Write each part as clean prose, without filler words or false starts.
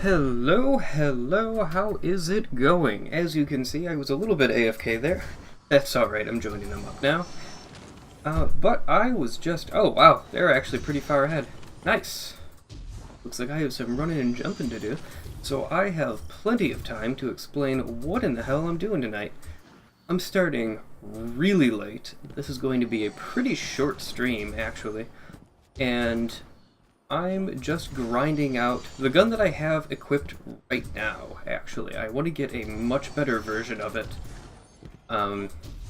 Hello, how is it going? As you can see, I was a little bit AFK there. That's alright, I'm joining them up now. But I was just... Oh, wow, they're actually pretty far ahead. Nice. Looks like I have some running and jumping to do, so I have plenty of time to explain what in the hell I'm doing tonight. I'm starting really late. This is going to be a pretty short stream, actually. And I'm just grinding out the gun that I have equipped right now, actually. I want to get a much better version of it.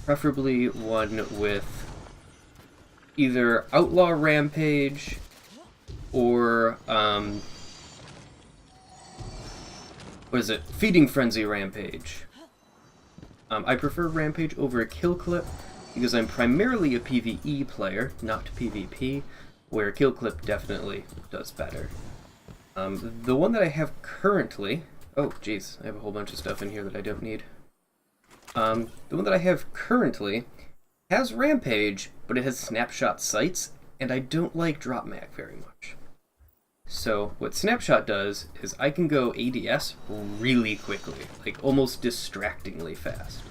Preferably one with either Outlaw Rampage or, what is it? Feeding Frenzy Rampage. I prefer Rampage over a Kill Clip because I'm primarily a PvE player, not PvP, where Kill Clip definitely does better. The one that I have currently... Oh, jeez, I have a whole bunch of stuff in here that I don't need. The one that I have currently has Rampage, but it has Snapshot sights, and I don't like Drop Mag very much. So, what Snapshot does is I can go ADS really quickly, like almost distractingly fast.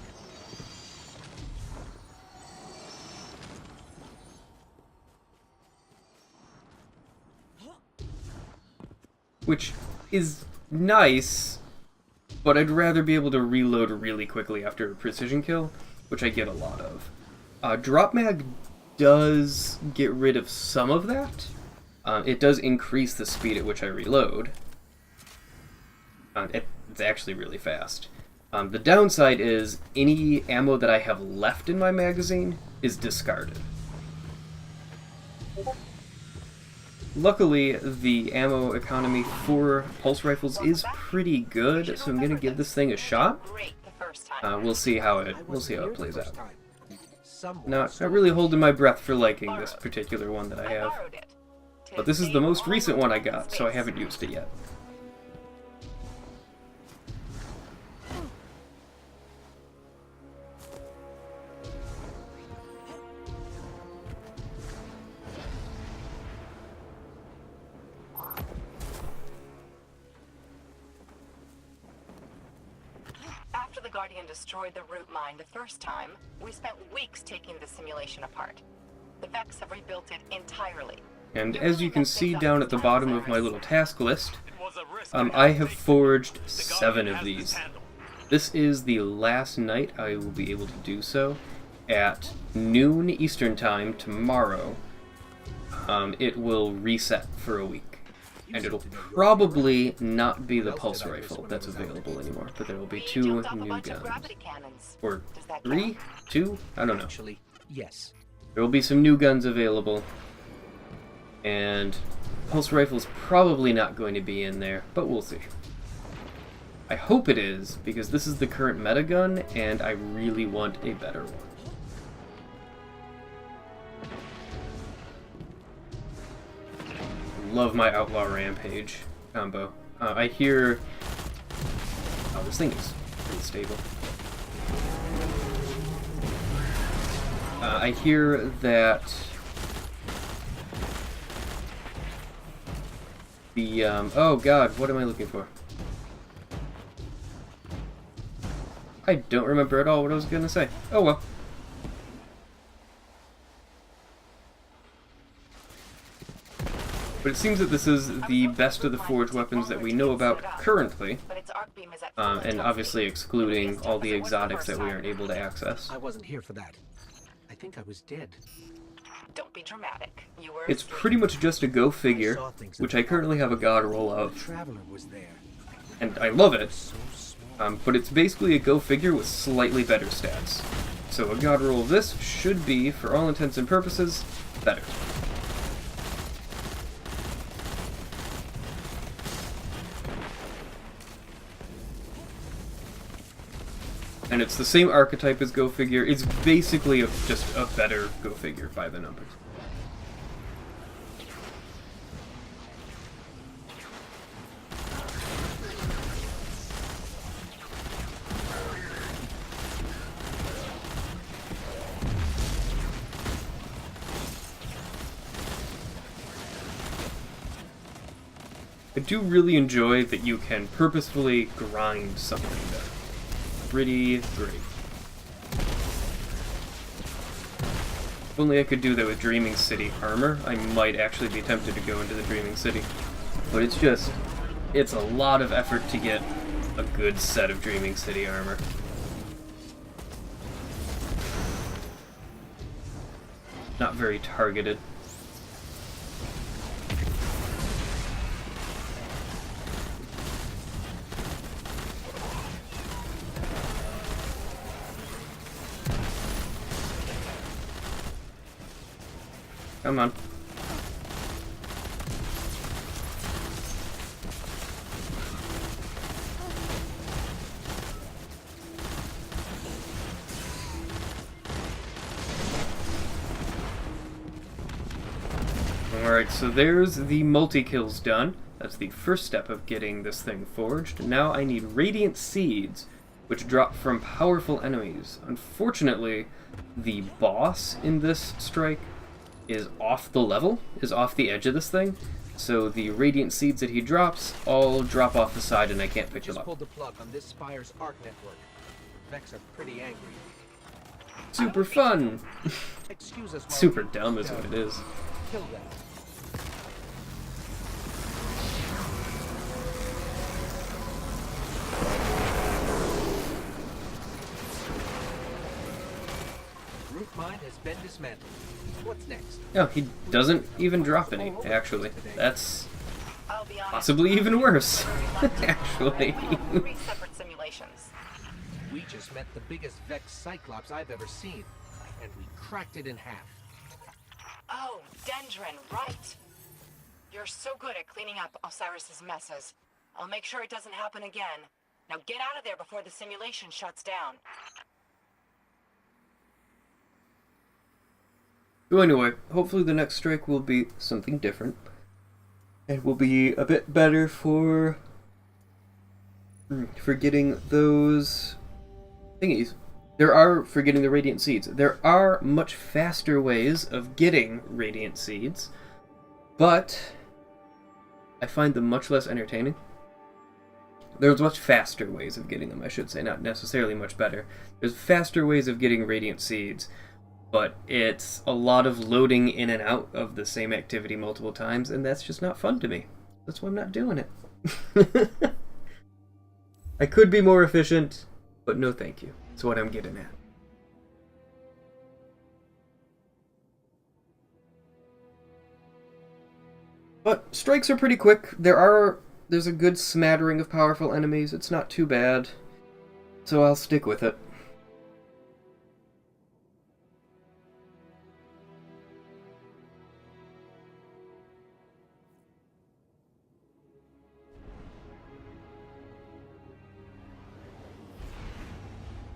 Which is nice, but I'd rather be able to reload really quickly after a precision kill, which I get a lot of. Drop Mag does get rid of some of that. It does increase the speed at which I reload. It's actually really fast. The downside is any ammo that I have left in my magazine is discarded. Luckily, the ammo economy for pulse rifles is pretty good, so I'm gonna give this thing a shot. We'll see how it plays out. Not really holding my breath for liking this particular one that I have. But this is the most recent one I got, so I haven't used it yet. After the Guardian destroyed the root mine the first time, we spent weeks taking the simulation apart. The Vex have rebuilt it entirely. And as you can see down at the bottom of my little task list, I have forged 7 of these. This is the last night I will be able to do so. At noon Eastern Time tomorrow, it will reset for a week. And it'll probably not be the pulse rifle that's available anymore, but there will be 2 new guns. Or 3? 2? I don't know. Yes. There will be some new guns available. And pulse rifle's probably not going to be in there, but we'll see. I hope it is, because this is the current meta gun, and I really want a better one. Love my Outlaw Rampage combo. I hear... Oh, this thing is pretty stable. I hear that... The, oh god, what am I looking for? I don't remember at all what I was gonna say. Oh well. But it seems that this is the best of the forged weapons that we know about currently, and obviously excluding all the exotics that we aren't able to access. I wasn't here for that. I think I was dead. Don't be dramatic. You were It's pretty much just a go figure, which I currently have a god roll of, Traveler was there. and I love it, So small. but it's basically a go figure with slightly better stats. So a god roll of this should be, for all intents and purposes, better. And it's the same archetype as Go Figure. It's basically just a better Go Figure by the numbers. I do really enjoy that you can purposefully grind something down. Pretty great. If only I could do that with Dreaming City armor, I might actually be tempted to go into the Dreaming City. But it's just, it's a lot of effort to get a good set of Dreaming City armor. Not very targeted. Come on. Alright, so there's the multi-kills done. That's the first step of getting this thing forged. Now I need Radiant Seeds, which drop from powerful enemies. Unfortunately, the boss in this strike is off the level, is off the edge of this thing, so the Radiant Seeds that he drops all drop off the side and I can't pick them Just up. pulled the plug on this Spire's arc network. Vex are pretty angry. Super fun! Excuse us. while Super we, dumb is what it is. Kill them. Root mine has been dismantled. What's next? No, he doesn't even drop any, actually. That's I'll be honest, possibly even worse, actually. we have 3 separate simulations. We just met the biggest Vex Cyclops I've ever seen, and we cracked it in half. Oh, Dendron, right. You're so good at cleaning up Osiris's messes. I'll make sure it doesn't happen again. Now get out of there before the simulation shuts down. So anyway, hopefully the next strike will be something different. And will be a bit better for getting those thingies. For getting the Radiant Seeds. There are much faster ways of getting Radiant Seeds, but I find them much less entertaining. There's much faster ways of getting them, I should say, not necessarily much better. There's faster ways of getting Radiant Seeds, but it's a lot of loading in and out of the same activity multiple times, and that's just not fun to me. That's why I'm not doing it. I could be more efficient, but no thank you. That's what I'm getting at. But strikes are pretty quick. There's a good smattering of powerful enemies. It's not too bad. So I'll stick with it.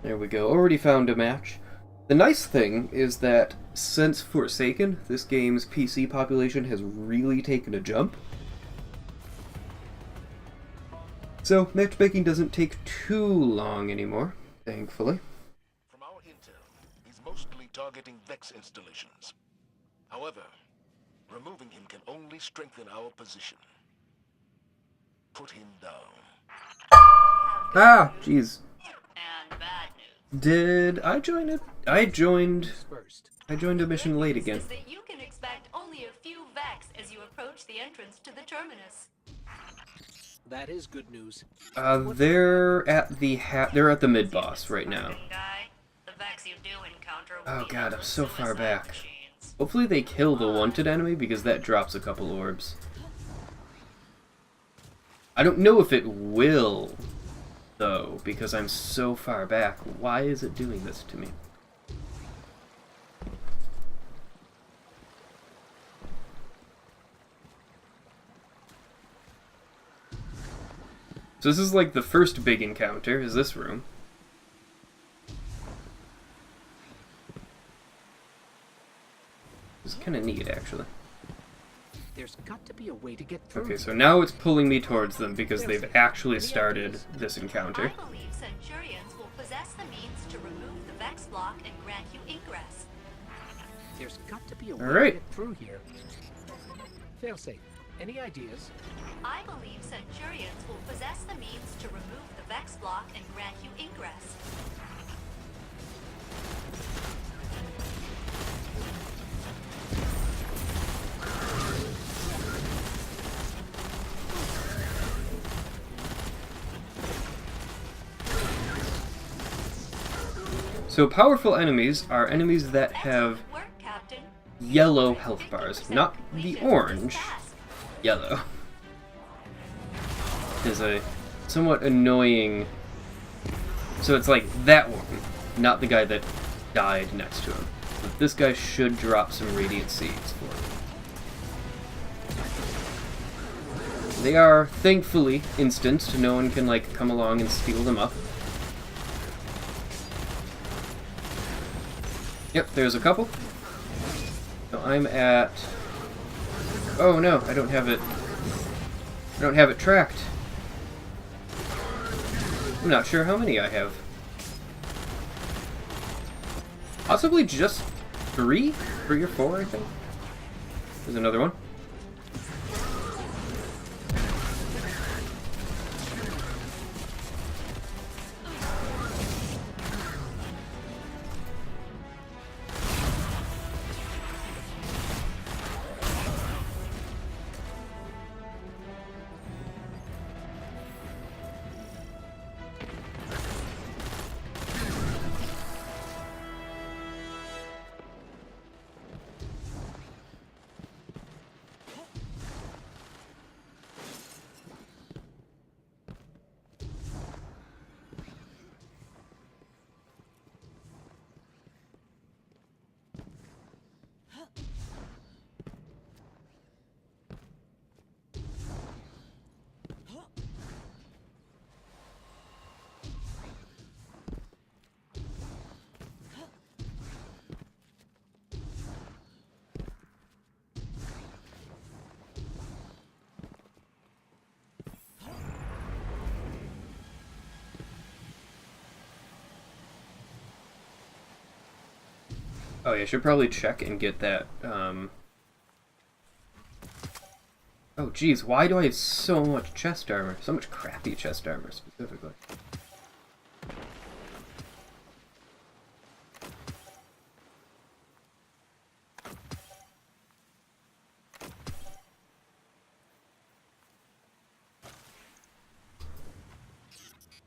There we go. Already found a match. The nice thing is that since Forsaken, this game's PC population has really taken a jump. So matchmaking doesn't take too long anymore, thankfully. From our intel, he's mostly targeting Vex installations. However, removing him can only strengthen our position. Put him down. Ah, jeez. And bad news. Did I join it? I joined First. a mission late again. Is that you can expect only a few Vex as you approach the entrance to the terminus. That is good news. They're at the mid boss right now. Guy, the Vex you do encounter will Oh be god, I'm little so far suicide back. machines. Hopefully they kill the wanted enemy because that drops a couple orbs. I don't know if it will, though, because I'm so far back. Why is it doing this to me? So this is like the first big encounter, is this room. It's kind of neat, actually. There's got to be a way to get through. Okay, so now it's pulling me towards them because they've actually started this encounter. I believe Centurions will possess the means to remove the Vex block and grant you ingress. There's got to be a way All right. to get through here. Failsafe. Any ideas? I believe Centurions will possess the means to remove the Vex block and grant you ingress. So powerful enemies are enemies that have Excellent work, Captain. yellow health bars, 50% not the completion of this orange. task. Yellow. Is a somewhat annoying. So it's like that one, not the guy that died next to him. But this guy should drop some radiant seeds for him. They are thankfully instant. No one can like come along and steal them up. Yep, there's a couple. So I'm at... Oh no, I don't have it. I don't have it tracked. I'm not sure how many I have. Possibly just 3? 3 or 4, I think. There's another one. Oh yeah, I should probably check and get that, Oh geez, why do I have so much chest armor? So much crappy chest armor, specifically.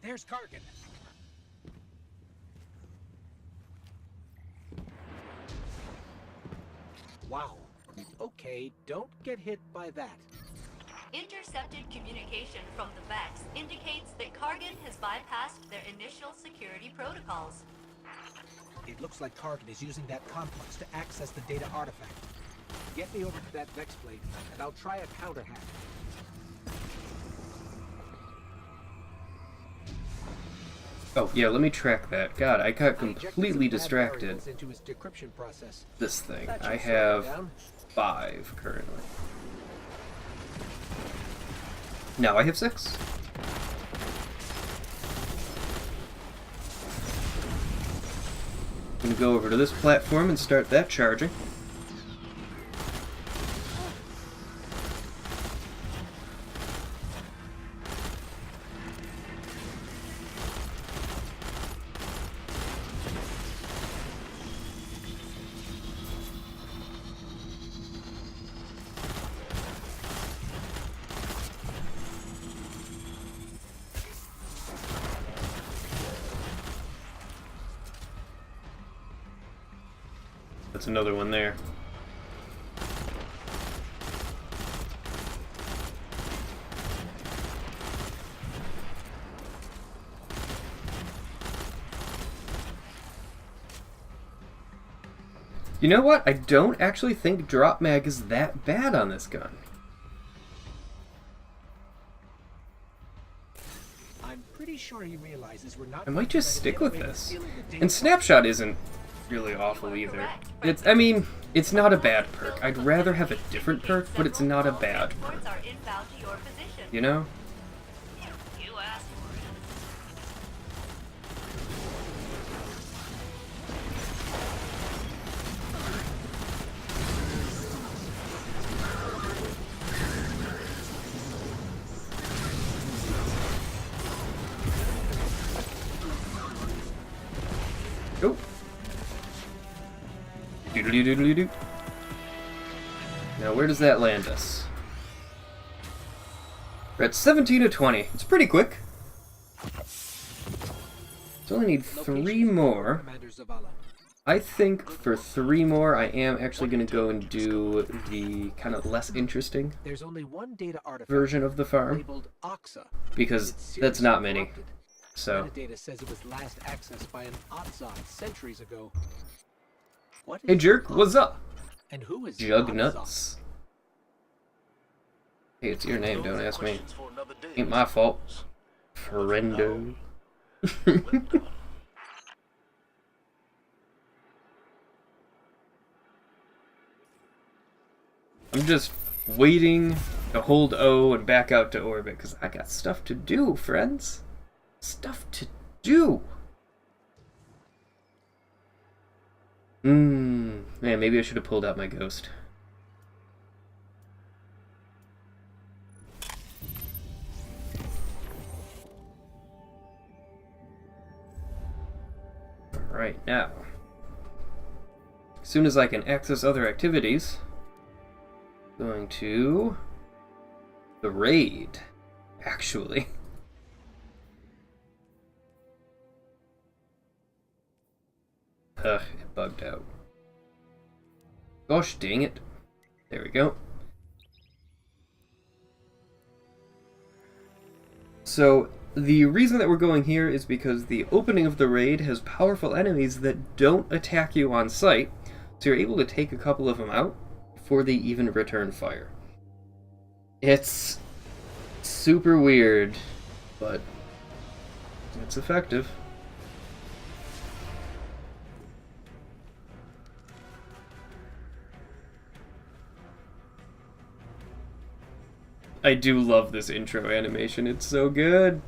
There's Kargan. Wow. Okay, don't get hit by that. Intercepted communication from the Vex indicates that Kargan has bypassed their initial security protocols. It looks like Kargan is using that complex to access the data artifact. Get me over to that Vex plate, and I'll try a counter hack. Oh yeah, let me track that. God, I got I injected completely some bad distracted. variables into his decryption process. This thing. That should I slow it have down. 5 currently. Now I have 6. I'm gonna go over to this platform and start that charging. That's another one there. You know what? I don't actually think drop mag is that bad on this gun. I'm pretty sure he realizes we're not. I might just stick with away this. stealing the data. And snapshot isn't really awful either. I mean, it's not a bad perk. I'd rather have a different perk, but it's not a bad perk. Transports are inbound to your position. You know? You asked for it. Oh. Doodly-doodly-doo. Now, where does that land us? We're at 17 to 20. It's pretty quick. So only need 3 more. Commander Zavala. I think for 3 more, I am actually going to go and do the kind of less interesting There's only one data artifact version of the farm, labeled Oxa. because It's that's not seriously many. corrupted. So, Metadata says it was last accessed by an Otzon centuries ago. What hey is jerk, Otzon? what's up? And who is Jug Otzon? nuts. Hey, it's your name, don't ask me. Questions for another day, Ain't I my fault. suppose. Friendo. Well done. I'm just waiting to hold O and back out to orbit, because I got stuff to do, friends. Stuff to do. Man, maybe I should have pulled out my ghost. Alright, now. As soon as I can access other activities, going to the raid, actually. Ugh, it bugged out. Gosh dang it. There we go. So, the reason that we're going here is because the opening of the raid has powerful enemies that don't attack you on sight, so you're able to take a couple of them out before they even return fire. It's super weird, but it's effective. I do love this intro animation, it's so good.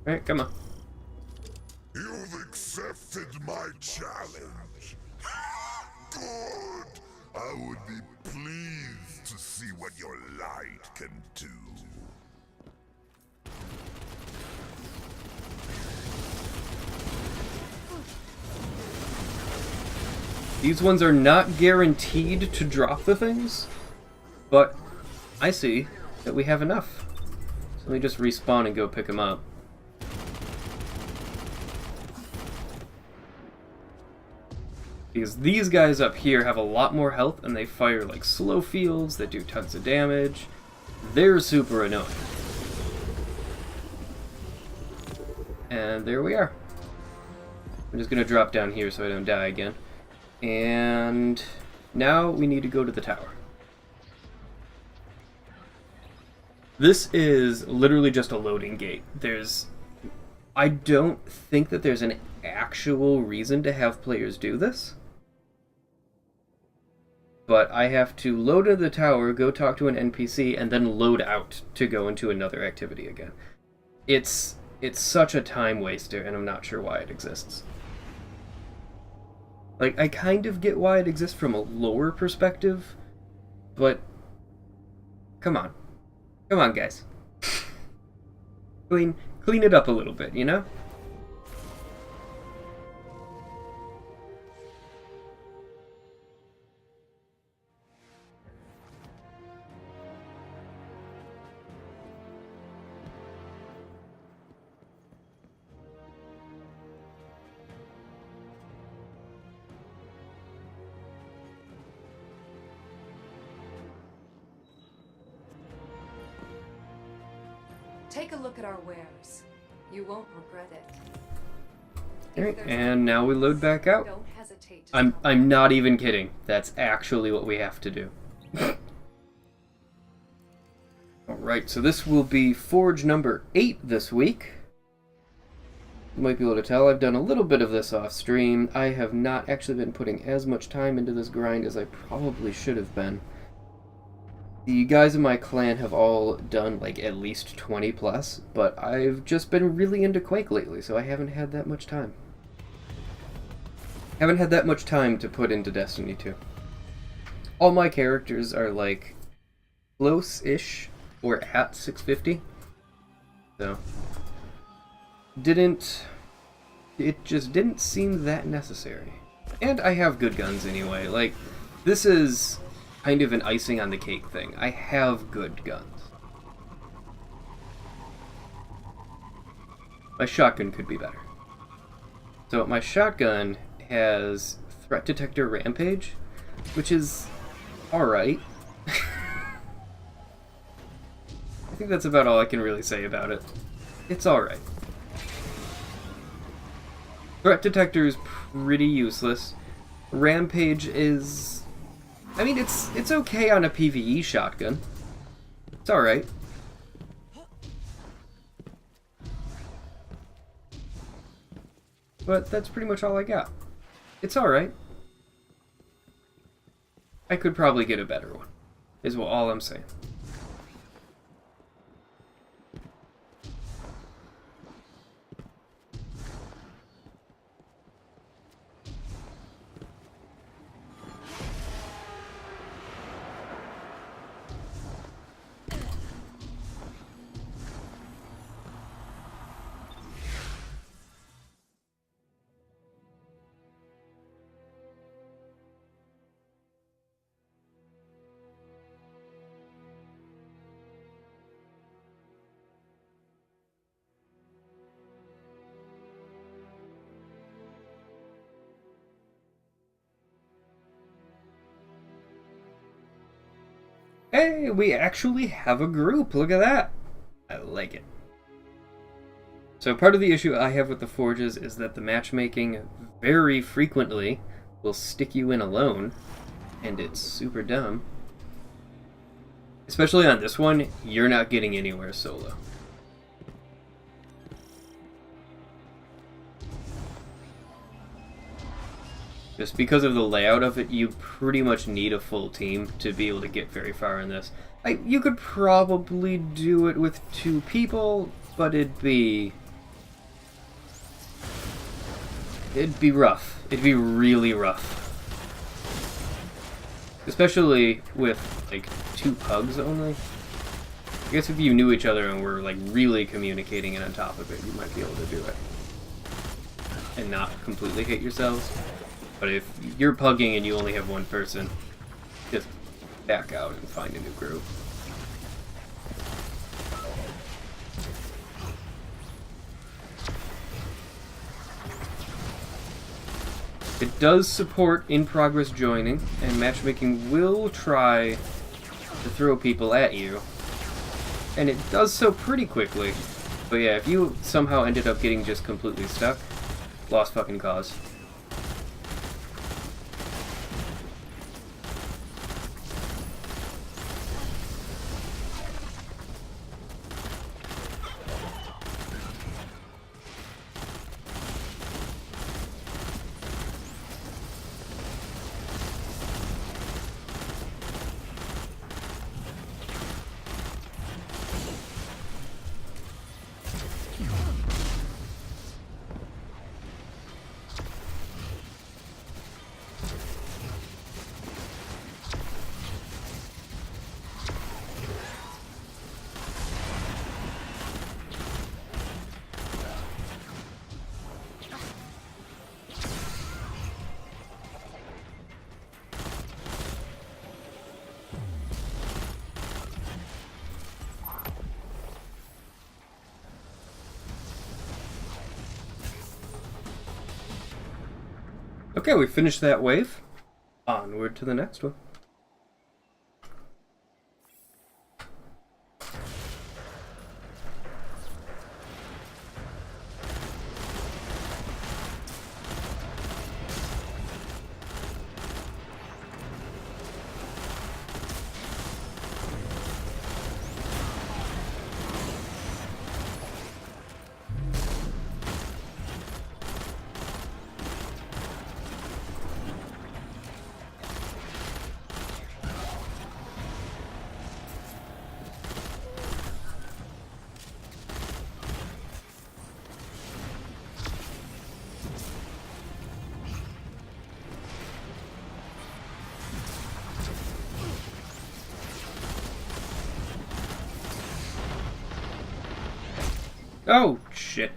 Alright, come on. You've accepted my challenge. Good. I would be pleased to see what your light can do. These ones are not guaranteed to drop the things, but I see that we have enough. So let me just respawn and go pick them up. Because these guys up here have a lot more health and they fire like slow fields that do tons of damage. They're super annoying. And there we are. I'm just gonna drop down here so I don't die again. And now we need to go to the tower. This is literally just a loading gate. I don't think that there's an actual reason to have players do this. But I have to load into the tower, go talk to an NPC, and then load out to go into another activity again. It's such a time waster, and I'm not sure why it exists. Like, I kind of get why it exists from a lore perspective, but come on. Come on, guys. Clean it up a little bit, you know? Take a look at our wares. You won't regret it. Alright, and now we load back out. Don't hesitate to I'm not even kidding. That's actually what we have to do. Alright, so this will be Forge number 8 this week. You might be able to tell I've done a little bit of this off stream. I have not actually been putting as much time into this grind as I probably should have been. The guys in my clan have all done like at least 20 plus, but I've just been really into Quake lately, so I haven't had that much time. Haven't had that much time to put into Destiny 2. All my characters are like close-ish or at 650. So it just didn't seem that necessary. And I have good guns anyway. Like, this is kind of an icing on the cake thing. I have good guns. My shotgun could be better. So my shotgun has Threat Detector Rampage, which is alright. I think that's about all I can really say about it. It's alright. Threat Detector is pretty useless. Rampage is... I mean, it's okay on a PvE shotgun. It's alright. But that's pretty much all I got. It's alright. I could probably get a better one, is all I'm saying. Hey, we actually have a group. Look at that. I like it. So part of the issue I have with the Forges is that the matchmaking very frequently will stick you in alone, and it's super dumb. Especially on this one, you're not getting anywhere solo. Just because of the layout of it, you pretty much need a full team to be able to get very far in this. You could probably do it with 2 people, but it'd be rough. It'd be really rough. Especially with, like, 2 pugs only. I guess if you knew each other and were, like, really communicating and on top of it, you might be able to do it. And not completely hate yourselves. But if you're pugging and you only have 1 person, just back out and find a new group. It does support in-progress joining, and matchmaking will try to throw people at you. And it does so pretty quickly. But yeah, if you somehow ended up getting just completely stuck, lost fucking cause. Okay, we finished that wave. Onward to the next one. Oh, shit.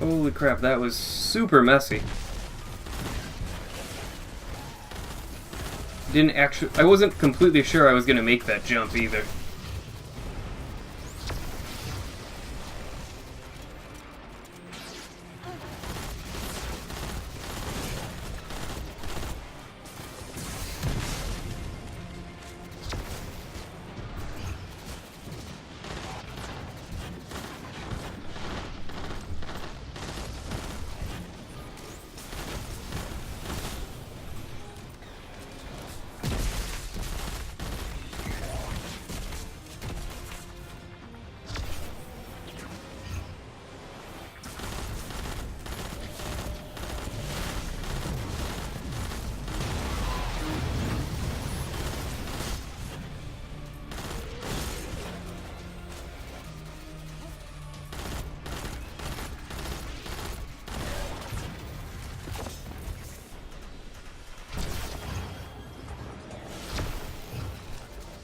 Holy crap, that was super messy. I wasn't completely sure I was gonna make that jump either.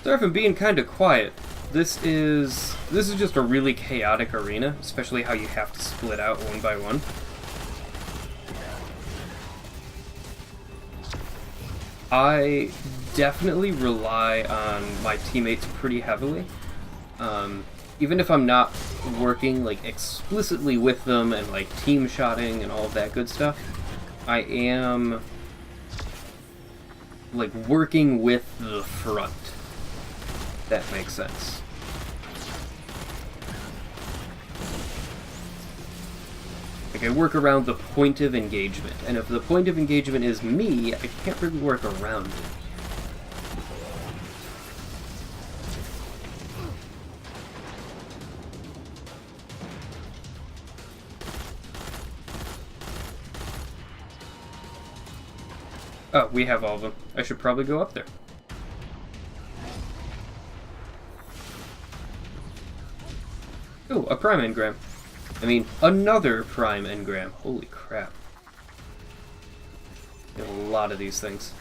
Sorry for being kind of quiet. This is just a really chaotic arena, especially how you have to split out one by one. I definitely rely on my teammates pretty heavily. Even if I'm not working like explicitly with them and like team shotting and all of that good stuff, I am like working with the front. That makes sense. Like, I work around the point of engagement, and if the point of engagement is me, I can't really work around it. Oh, we have all of them. I should probably go up there. Oh, a prime engram. I mean, another prime engram. Holy crap. We have a lot of these things.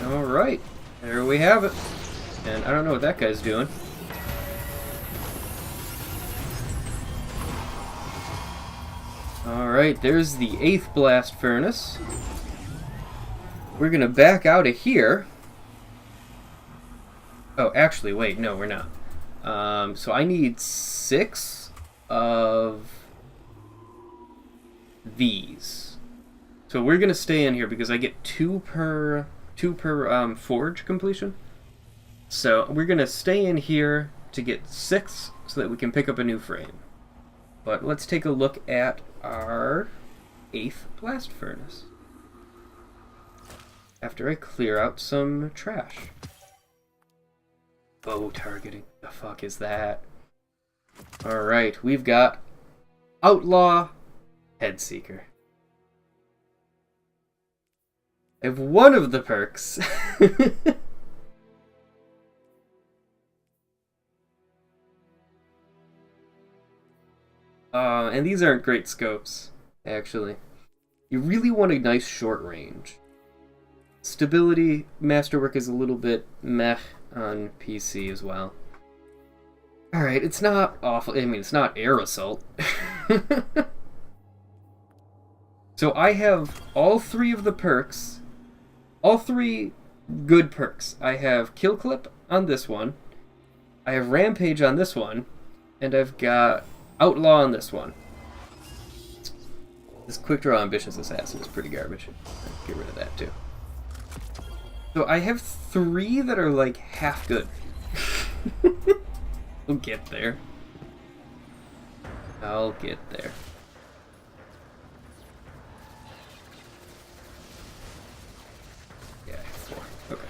Alright, there we have it. And I don't know what that guy's doing. Alright, there's the 8th blast furnace. We're gonna back out of here. Oh, actually, wait, no, we're not. So I need 6 of these. So we're gonna stay in here because I get 2 per forge completion. So we're gonna stay in here to get 6 so that we can pick up a new frame. But let's take a look at our 8th blast furnace after I clear out some trash. Bow targeting. The fuck is that? Alright, we've got Outlaw Headseeker. I have one of the perks. And these aren't great scopes, actually. You really want a nice short range. Stability, Masterwork is a little bit meh on PC as well. Alright, it's not awful. I mean, it's not Air Assault. So I have all 3 of the perks. All 3 good perks. I have Kill Clip on this one. I have Rampage on this one. And I've got Outlaw on this one. This Quick Draw Ambitious Assassin is pretty garbage. I'll get rid of that too. So I have 3 that are like half good. We'll get there. I'll get there. Yeah, 4. Okay.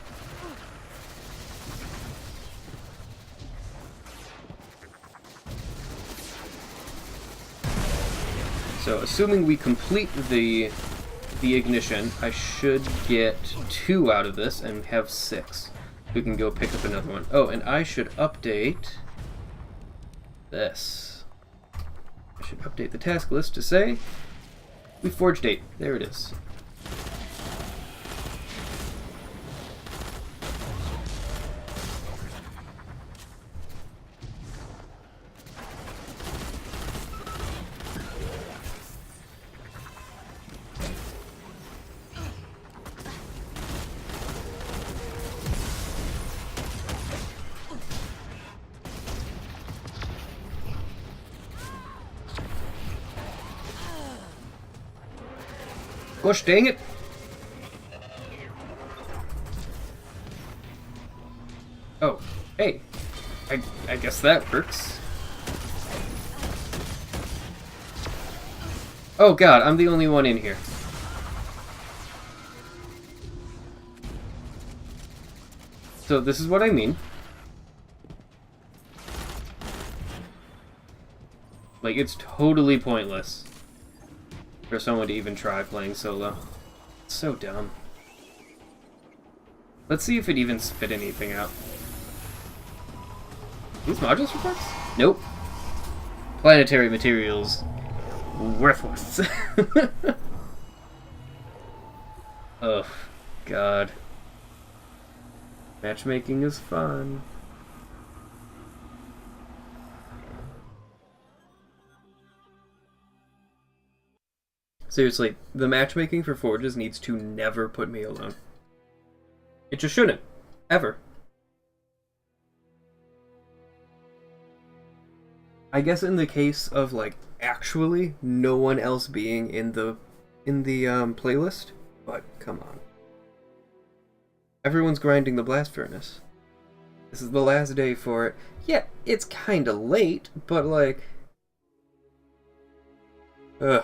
So, assuming we complete the ignition, I should get 2 out of this and have 6. We can go pick up another one. Oh, and I should update this. I should update the task list to say we forged 8. There it is. Gosh dang it! Oh, hey. I guess that works. Oh god, I'm the only one in here. So this is what I mean. Like, it's totally pointless for someone to even try playing solo. It's so dumb. Let's see if it even spit anything out. These modules reports? Nope. Planetary materials. Worthless. Oh, God. Matchmaking is fun. Seriously, the matchmaking for Forges needs to never put me alone. It just shouldn't. Ever. I guess in the case of, like, actually no one else being in the playlist, but come on. Everyone's grinding the blast furnace. This is the last day for it. Yeah, it's kinda late, but like... Ugh.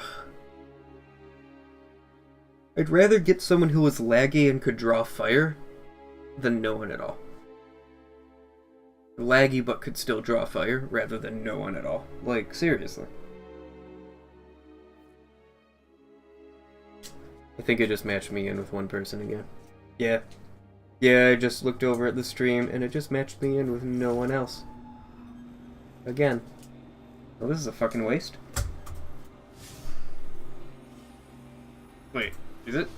I'd rather get someone who was laggy and could draw fire than no one at all. Laggy but could still draw fire rather than no one at all. Like, seriously. I think it just matched me in with one person again. Yeah. Yeah, I just looked over at the stream and it just matched me in with no one else. Again. Well, this is a fucking waste. Wait. Is it?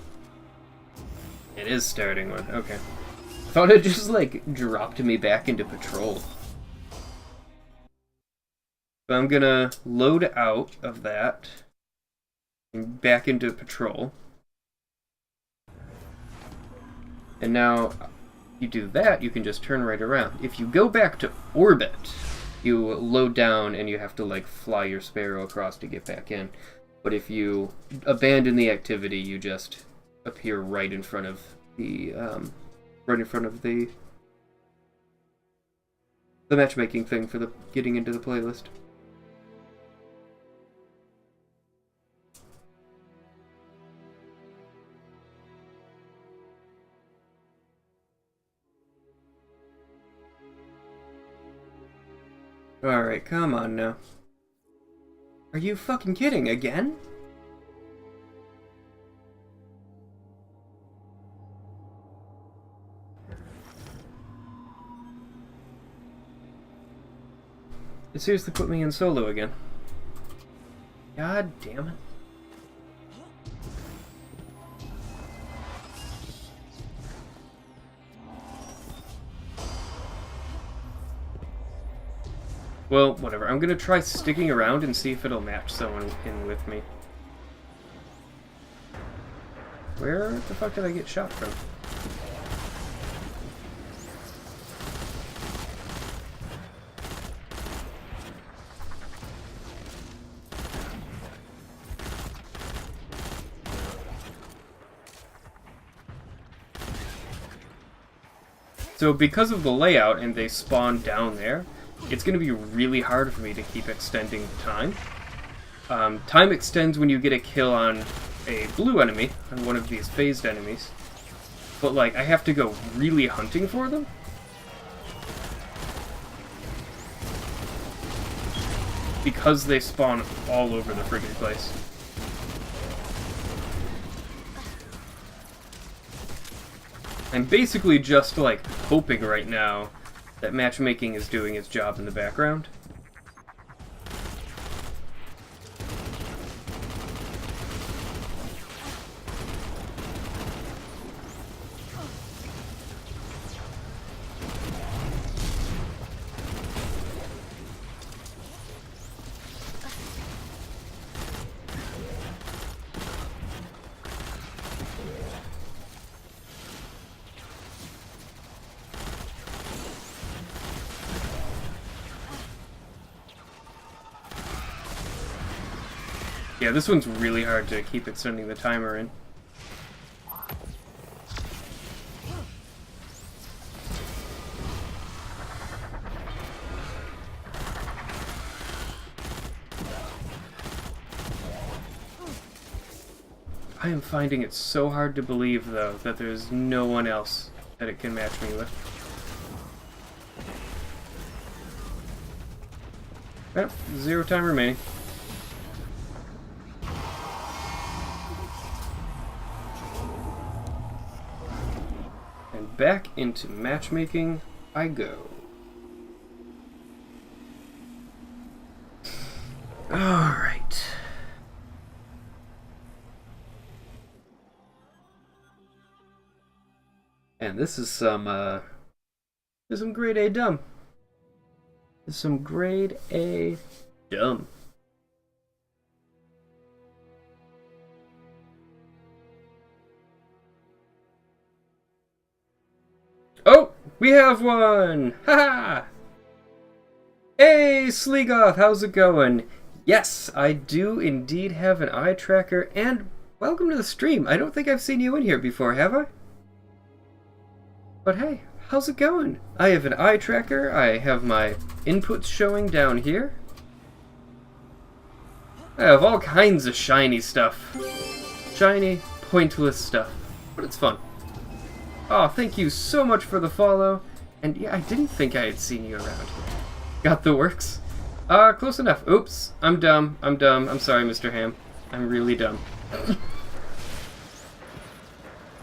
It is starting one. Okay. I thought it just, like, dropped me back into patrol. So I'm gonna load out of that. And back into patrol. And now, you do that, you can just turn right around. If you go back to orbit, you load down and you have to, like, fly your Sparrow across to get back in. But if you abandon the activity, you just appear right in front of the matchmaking thing for the getting into the playlist. Alright, come on now. Are you fucking kidding again? It seriously put me in solo again. God damn it. Well, whatever. I'm gonna try sticking around and see if it'll match someone in with me. Where the fuck did I get shot from? So because of the layout and they spawn down there, it's going to be really hard for me to keep extending time. Time extends when you get a kill on a blue enemy, on one of these phased enemies. But, like, I have to go really hunting for them? Because they spawn all over the friggin' place. I'm basically just, like, hoping right now that matchmaking is doing its job in the background. Yeah, this one's really hard to keep extending the timer in. I am finding it so hard to believe, though, that there's no one else that it can match me with. Yep, 0 time remaining. And back into matchmaking I go. Alright. And this is some grade A dumb. This is some grade A dumb. Oh, we have one! Haha! Hey, Sleegoth, how's it going? Yes, I do indeed have an eye tracker, and welcome to the stream. I don't think I've seen you in here before, have I? But hey, how's it going? I have an eye tracker, I have my inputs showing down here. I have all kinds of shiny stuff. Shiny, pointless stuff. But it's fun. Oh, thank you so much for the follow. And yeah, I didn't think I had seen you around here. Got the works? Close enough. Oops, I'm dumb. I'm sorry, Mr. Ham. I'm really dumb.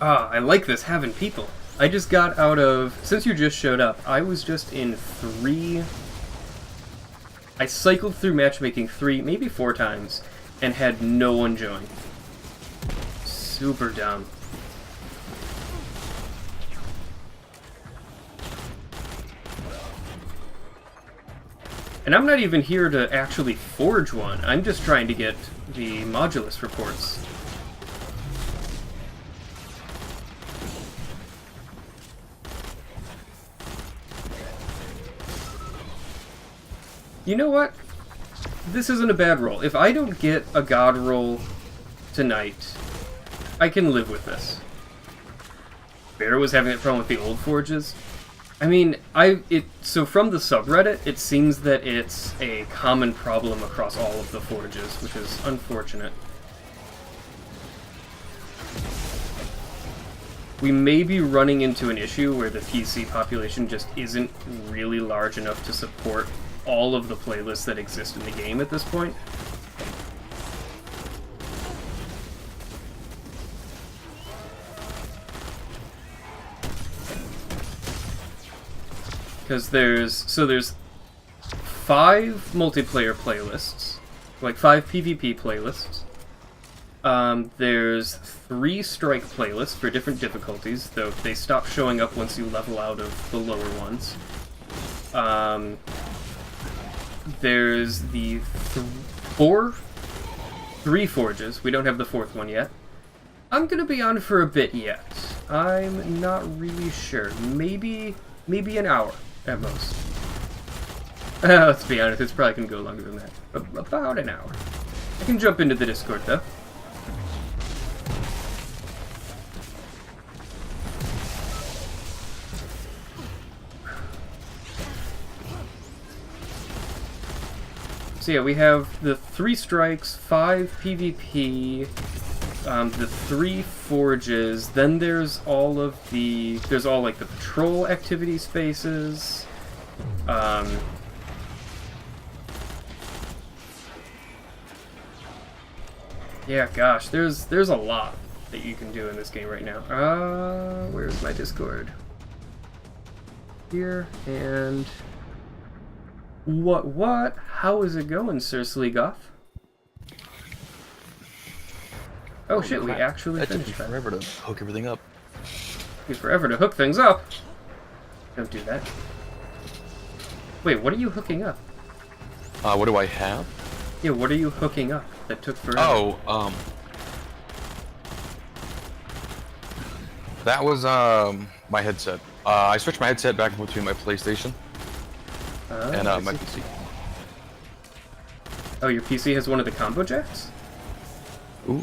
I like this having people. I just got out of... Since you just showed up, I was just in 3... I cycled through matchmaking 3, maybe 4 times, and had no one join. Super dumb. And I'm not even here to actually forge one. I'm just trying to get the modulus reports. You know what? This isn't a bad roll. If I don't get a god roll tonight, I can live with this. Bear was having that problem with the old forges. I mean, so from the subreddit, it seems that it's a common problem across all of the forges, which is unfortunate. We may be running into an issue where the PC population just isn't really large enough to support all of the playlists that exist in the game at this point. Because there's 5 multiplayer playlists, like 5 PvP playlists. There's 3 strike playlists for different difficulties, though they stop showing up once you level out of the lower ones. There's the 3 forges. We don't have the 4th one yet. I'm gonna be on for a bit yet. I'm not really sure. Maybe an hour at most. Let's be honest, it's probably gonna go longer than that. About an hour. I can jump into the Discord though. So yeah, we have the 3 strikes, 5 PvP, the 3 forges, then there's all like the patrol activity spaces, yeah, gosh, there's a lot that you can do in this game right now. Where's my Discord? Here, and what? How is it going, Sir Sleegoff? Oh shit, we actually That took me finished that. forever to hook everything up. Took me forever to hook things up. Don't do that. Wait, what are you hooking up? What do I have? Yeah, what are you hooking up that took forever? Oh, that was, my headset. I switched my headset back between my PlayStation and, I my see. PC. Oh, your PC has one of the combo jacks? Ooh.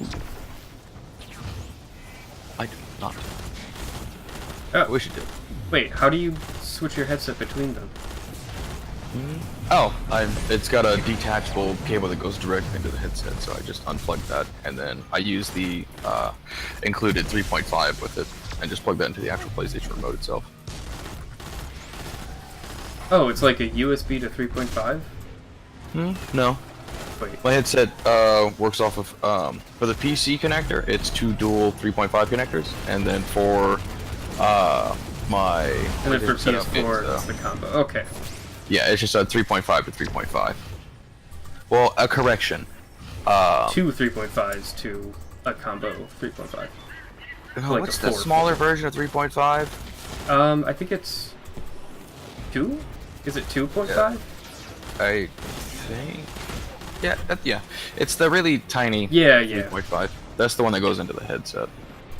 I do not. Oh. I wish it did. Wait, how do you switch your headset between them? Oh, it's got a detachable cable that goes directly into the headset, so I just unplug that, and then I use the included 3.5 with it, and just plug that into the actual PlayStation remote itself. Oh, it's like a USB to 3.5? No. Wait. My headset works off of, for the PC connector, it's 2 dual 3.5 connectors, and then for my... And then for setup, PS4, it's the combo. Okay. Yeah, it's just a 3.5 to 3.5. Well, a correction. 2 3.5s to a combo 3.5. Like What's a the 4. smaller version of 3.5? I think it's 2? Is it 2.5? Yeah. I think... Yeah, yeah. It's the really tiny Yeah, yeah. 3.5. That's the one that goes into the headset.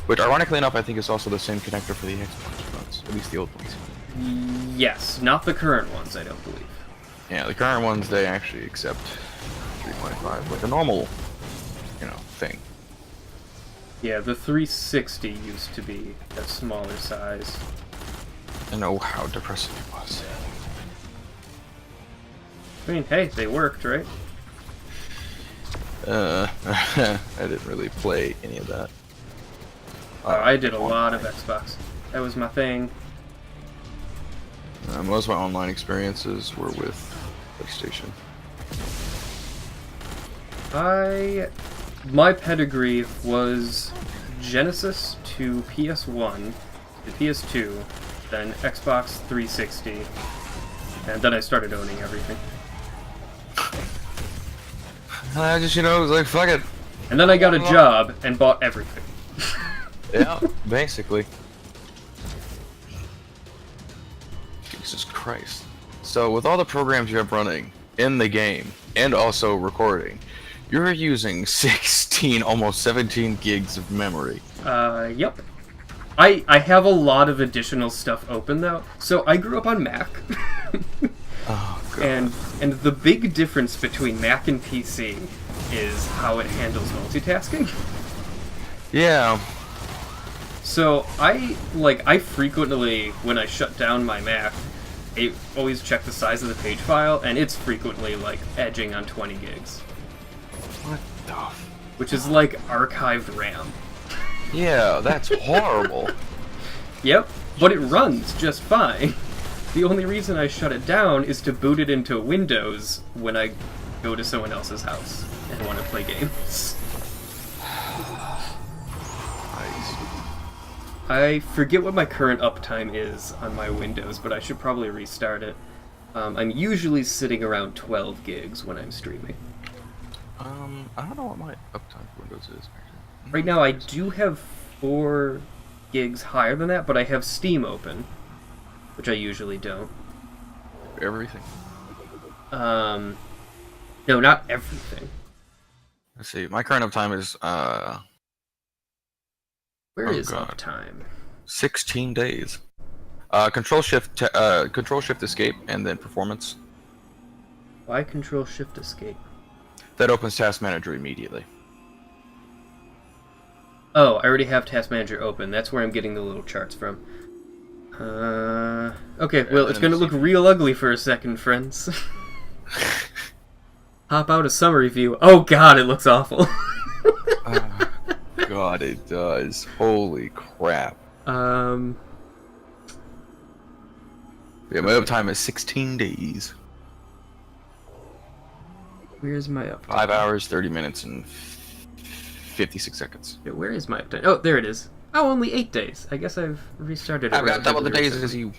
Which, ironically enough, I think is also the same connector for the Xbox ones. At least the old ones. Yes, not the current ones, I don't believe. Yeah, the current ones, they actually accept 3.5, like a normal, thing. Yeah, the 360 used to be that smaller size. I know how depressing it was. I mean, hey, they worked, right? I didn't really play any of that. I did a lot of Xbox. That was my thing. Most of my online experiences were with PlayStation. My pedigree was Genesis to PS1, to PS2, then Xbox 360, and then I started owning everything. I just, was like, fuck it. And then I got a job and bought everything. Yeah, basically. Jesus Christ. So, with all the programs you have running in the game, and also recording, you're using 16, almost 17 gigs of memory. Yep. I have a lot of additional stuff open, though. So, I grew up on Mac. Oh, God. And the big difference between Mac and PC is how it handles multitasking. Yeah. So I frequently, when I shut down my Mac, I always check the size of the page file, and it's frequently like edging on 20 gigs. What the which is like archived RAM. Yeah, that's horrible. Yep, but it runs just fine. The only reason I shut it down is to boot it into Windows when I go to someone else's house and want to play games. I forget what my current uptime is on my Windows, but I should probably restart it. I'm usually sitting around 12 gigs when I'm streaming. I don't know what my uptime for Windows is, actually. Right now I do have 4 gigs higher than that, but I have Steam open, which I usually don't. Everything? No, not everything. Let's see, my current uptime is, Where is God. uptime? 16 days. Control Shift Escape, and then Performance. Why Control Shift Escape? That opens Task Manager immediately. Oh, I already have Task Manager open. That's where I'm getting the little charts from. Okay, well, it's gonna look real ugly for a second, friends. Pop out a summary view. Oh god, it looks awful. God, it does. Holy crap. Yeah, my uptime is 16 days. Where's my uptime? 5 hours, 30 minutes, and 56 seconds. Yeah, where is my uptime? Oh, there it is. Oh, only 8 days. I guess I've restarted it. I've got double the days as you.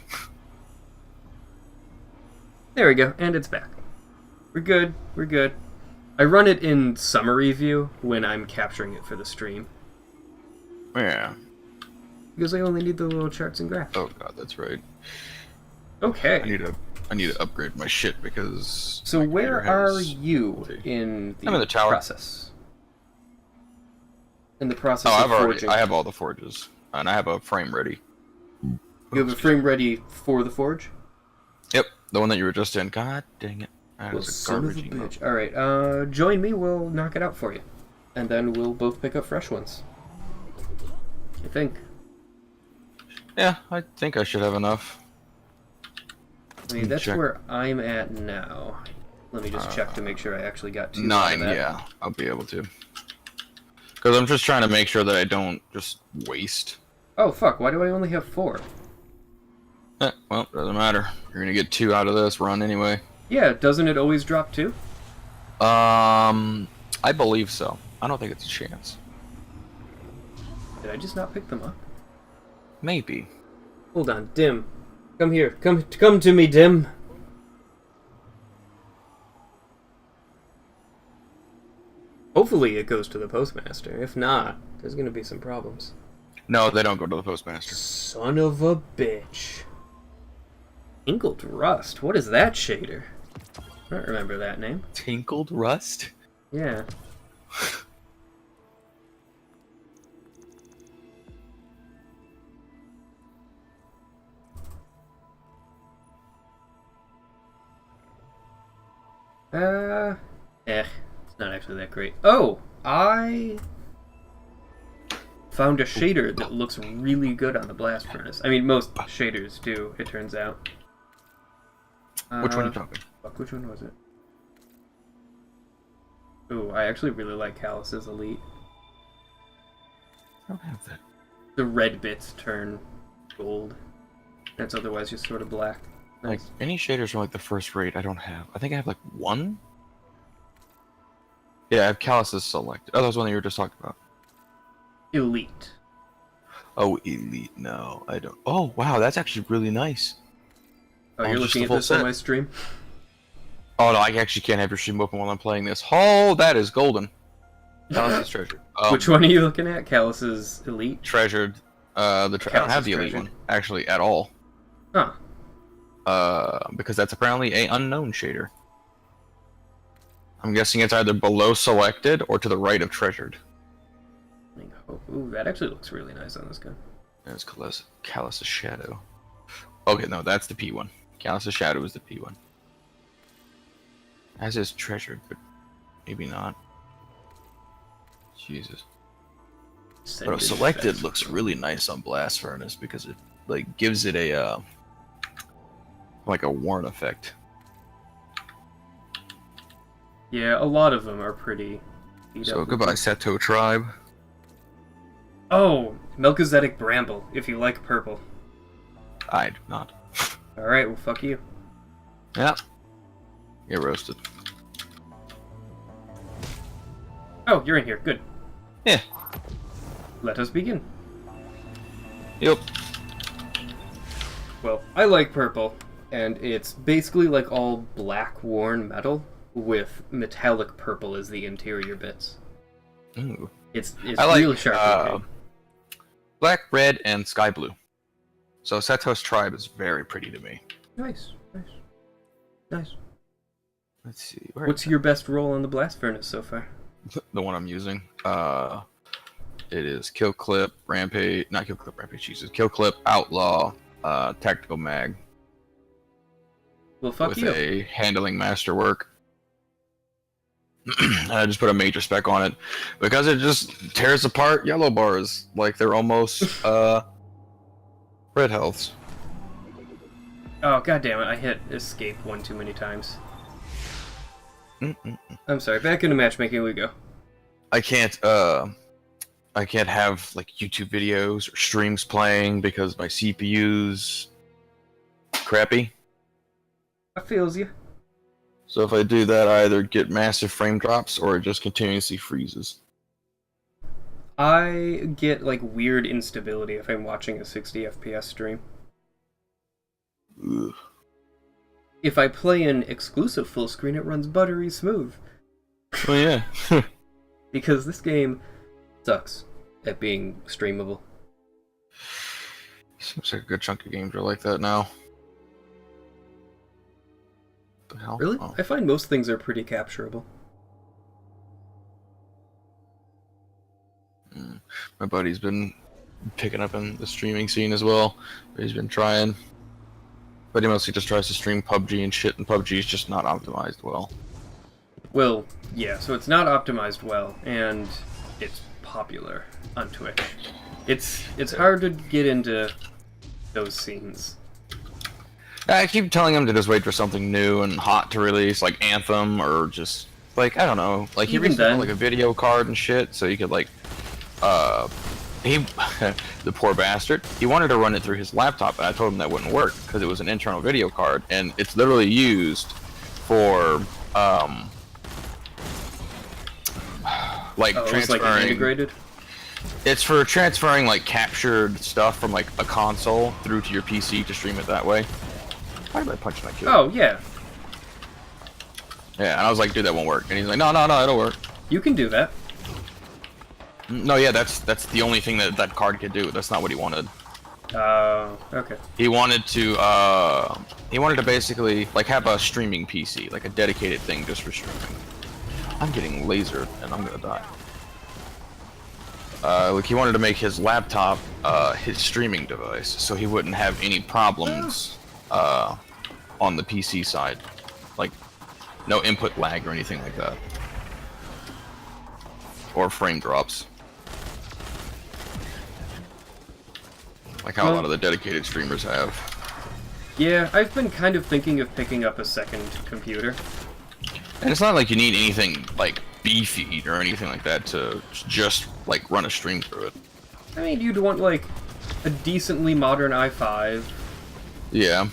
There we go, and it's back. We're good. We're good. I run it in summary view when I'm capturing it for the stream. Yeah. Because I only need the little charts and graphs. Oh god, that's right. Okay. I need to upgrade my shit because. So where are you in the, I'm in the tower. process? In the process Oh, of forging. I have all the forges, and I have a frame ready. You have a frame ready for the forge? Yep, the one that you were just in. God dang it. That Well, was a son of a garbage email. bitch. Alright, join me, we'll knock it out for you. And then we'll both pick up fresh ones. I think. Yeah, I think I should have enough. I mean, that's Check. where I'm at now. Let me just check to make sure I actually got 2 out of 9, that. yeah, I'll be able to. Because I'm just trying to make sure that I don't just waste. Oh, fuck, why do I only have 4? Well, doesn't matter. You're gonna get 2 out of this run anyway. Yeah, doesn't it always drop 2? I believe so. I don't think it's a chance. Did I just not pick them up? Maybe. Hold on, Dim. Come here. Come to me, Dim. Hopefully it goes to the postmaster. If not, there's gonna be some problems. No, they don't go to the postmaster. Son of a bitch. Tinkled Rust. What is that shader? I don't remember that name. Tinkled Rust? Yeah. It's not actually that great. Oh, I found a shader that looks really good on the blast furnace. I mean, most shaders do, it turns out. Which one are you talking? Fuck, which one was it? Ooh, I actually really like Callus's Elite. I don't have that. The red bits turn gold. That's otherwise just sort of black. Like, Nice. any shaders from like the first rate I don't have. I think I have like 1? Yeah, I have Callus's selected. Oh, that was one that you were just talking about. Elite. Oh, Elite. No, I don't. Oh, wow, that's actually really nice. Oh, Oh, you're just looking the at full this on set? my stream? Oh, no, I actually can't have your stream open while I'm playing this. Oh, that is golden. Callus's treasured. Which one are you looking at? Callus's Elite? Treasured. I don't have the Elite Treasured. one, actually, at all. Huh. Because that's apparently a unknown shader. I'm guessing it's either below selected or to the right of treasured. Ooh, that actually looks really nice on this gun. There's Callus's Shadow. Okay, no, that's the P1. Callus's Shadow is the P1. As is treasured, but maybe not. Jesus. But a selected looks really nice on blast furnace because it like gives it a like a warn effect. Yeah, a lot of them are pretty beat So up. goodbye, Seto Tribe. Oh, Melchizedek Bramble, if you like purple. I do not. Alright, well, fuck you. Yeah. Get roasted. Oh, you're in here. Good. Yeah. Let us begin. Yep. Well, I like purple, and it's basically like all black worn metal with metallic purple as the interior bits. Ooh. It's I like really sharp looking. black, red, and sky blue. So Seto's Tribe is very pretty to me. Nice, nice, nice. Let's see. Where What's your best roll on the blast furnace so far? the one I'm using? It is Kill Clip, Rampage, not Kill Clip, Rampage, Jesus. Kill Clip, Outlaw, Tactical Mag. Well, fuck with you. a handling masterwork. And I just put a major spec on it because it just tears apart yellow bars like they're almost red healths. Oh, god damn it, I hit escape one too many times. I'm sorry, back into matchmaking we go. I can't have like YouTube videos or streams playing because my CPU's crappy. I feels you. So if I do that, I either get massive frame drops or it just continuously freezes. I get like weird instability if I'm watching a 60 FPS stream. Ugh. If I play an exclusive full screen, it runs buttery smooth. Oh yeah. Because this game sucks at being streamable. Seems like a good chunk of games are like that now. The hell? Really? Oh. I find most things are pretty capturable. My buddy's been picking up in the streaming scene as well. He's been trying. But he mostly just tries to stream PUBG and shit, and PUBG is just not optimized well. Well, yeah, so it's not optimized well, and it's popular on Twitch. It's hard to get into those scenes. I keep telling him to just wait for something new and hot to release, like Anthem, or just, like, I don't know. Like, he Even recently got, then- like, a video card and shit, so you could, like, he, the poor bastard, he wanted to run it through his laptop, and I told him that wouldn't work, because it was an internal video card, and it's literally used for, like, Oh, it's like transferring... integrated? It's for transferring, like, captured stuff from, like, a console through to your PC to stream it that way. Why did I punch my kid? Oh, yeah. Yeah, and I was like, dude, that won't work. And he's like, no, it'll work. You can do that. No, yeah, that's the only thing that that card could do. That's not what he wanted. Okay. He wanted to basically, like, have a streaming PC, like a dedicated thing just for streaming. I'm getting lasered, and I'm gonna die. Like, he wanted to make his laptop, his streaming device, so he wouldn't have any problems, on the PC side. Like, no input lag or anything like that. Or frame drops. Like how a lot of the dedicated streamers have. Yeah, I've been kind of thinking of picking up a second computer. And it's not like you need anything, like, beefy or anything like that to just, like, run a stream through it. I mean, you'd want, like, a decently modern i5. Yeah.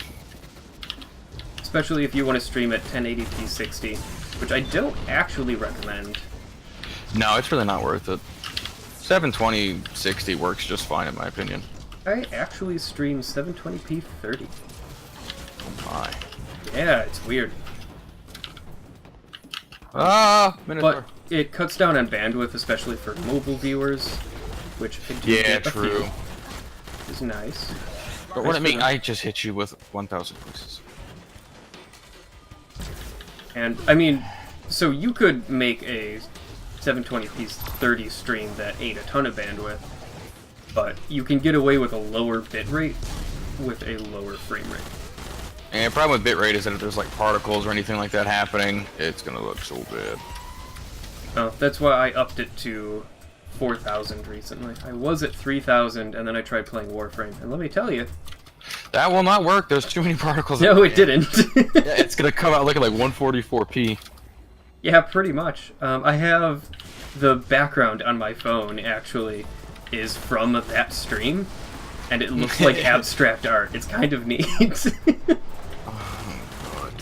Especially if you want to stream at 1080p 60, which I don't actually recommend. No, it's really not worth it. 720 60 works just fine in my opinion. I actually stream 720p 30. Oh my. Yeah, it's weird. Ah, Minotaur. But it cuts down on bandwidth, especially for mobile viewers, which I do Yeah, get a true. few. Is nice. But what I mean, I just hit you with 1,000 pieces. And, I mean, so you could make a 720p 30 stream that ate a ton of bandwidth, but you can get away with a lower bitrate with a lower frame rate. And the problem with bitrate is that if there's like particles or anything like that happening, it's gonna look so bad. Oh, that's why I upped it to 4,000 recently. I was at 3,000, and then I tried playing Warframe, and let me tell you... That will not work, there's too many particles. No, it didn't. Yeah, it's gonna come out looking like 144p. Yeah, pretty much. I have the background on my phone, actually, is from that stream, and it looks like abstract art. It's kind of neat. Oh, God,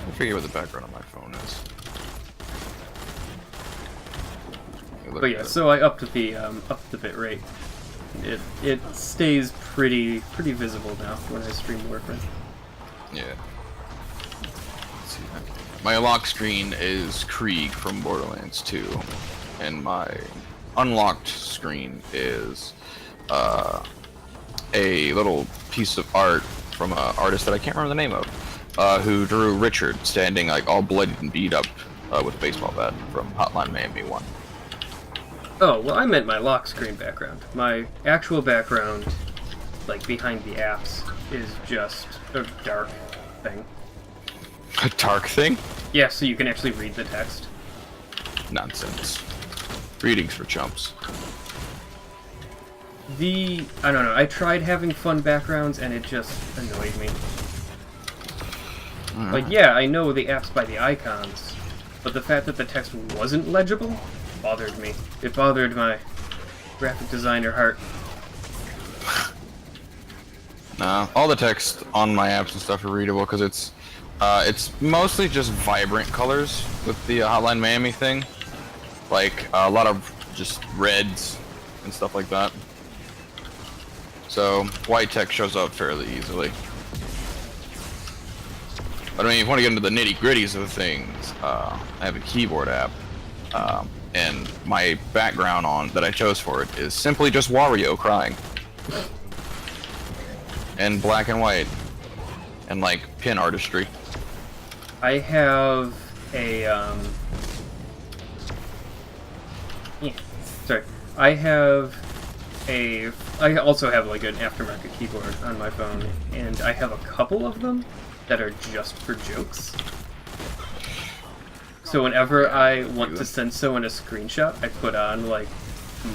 I forget what the background on my phone is. But yeah, so I upped the bit rate. It stays pretty visible now when I stream Warframe. Yeah. Let's see. My lock screen is Krieg from Borderlands 2, and my unlocked screen is a little piece of art from an artist that I can't remember the name of, who drew Richard standing like all bloodied and beat up with a baseball bat from Hotline Miami 1. Oh, well, I meant my lock screen background. My actual background, like behind the apps, is just a dark thing. A dark thing? Yeah, so you can actually read the text. Nonsense. Readings for chumps. I don't know, I tried having fun backgrounds and it just annoyed me. Like, yeah, I know the apps by the icons, but the fact that the text wasn't legible bothered me. It bothered my graphic designer heart. Nah, all the text on my apps and stuff are readable because it's mostly just vibrant colors with the Hotline Miami thing, like a lot of just reds and stuff like that. So white text shows up fairly easily. But I mean, if you want to get into the nitty-gritties of things, I have a keyboard app, and my background that I chose for it is simply just Wario crying. And black and white. And like pin artistry. I have a I also have like an aftermarket keyboard on my phone, and I have a couple of them that are just for jokes. So whenever I want to send someone a screenshot, I put on like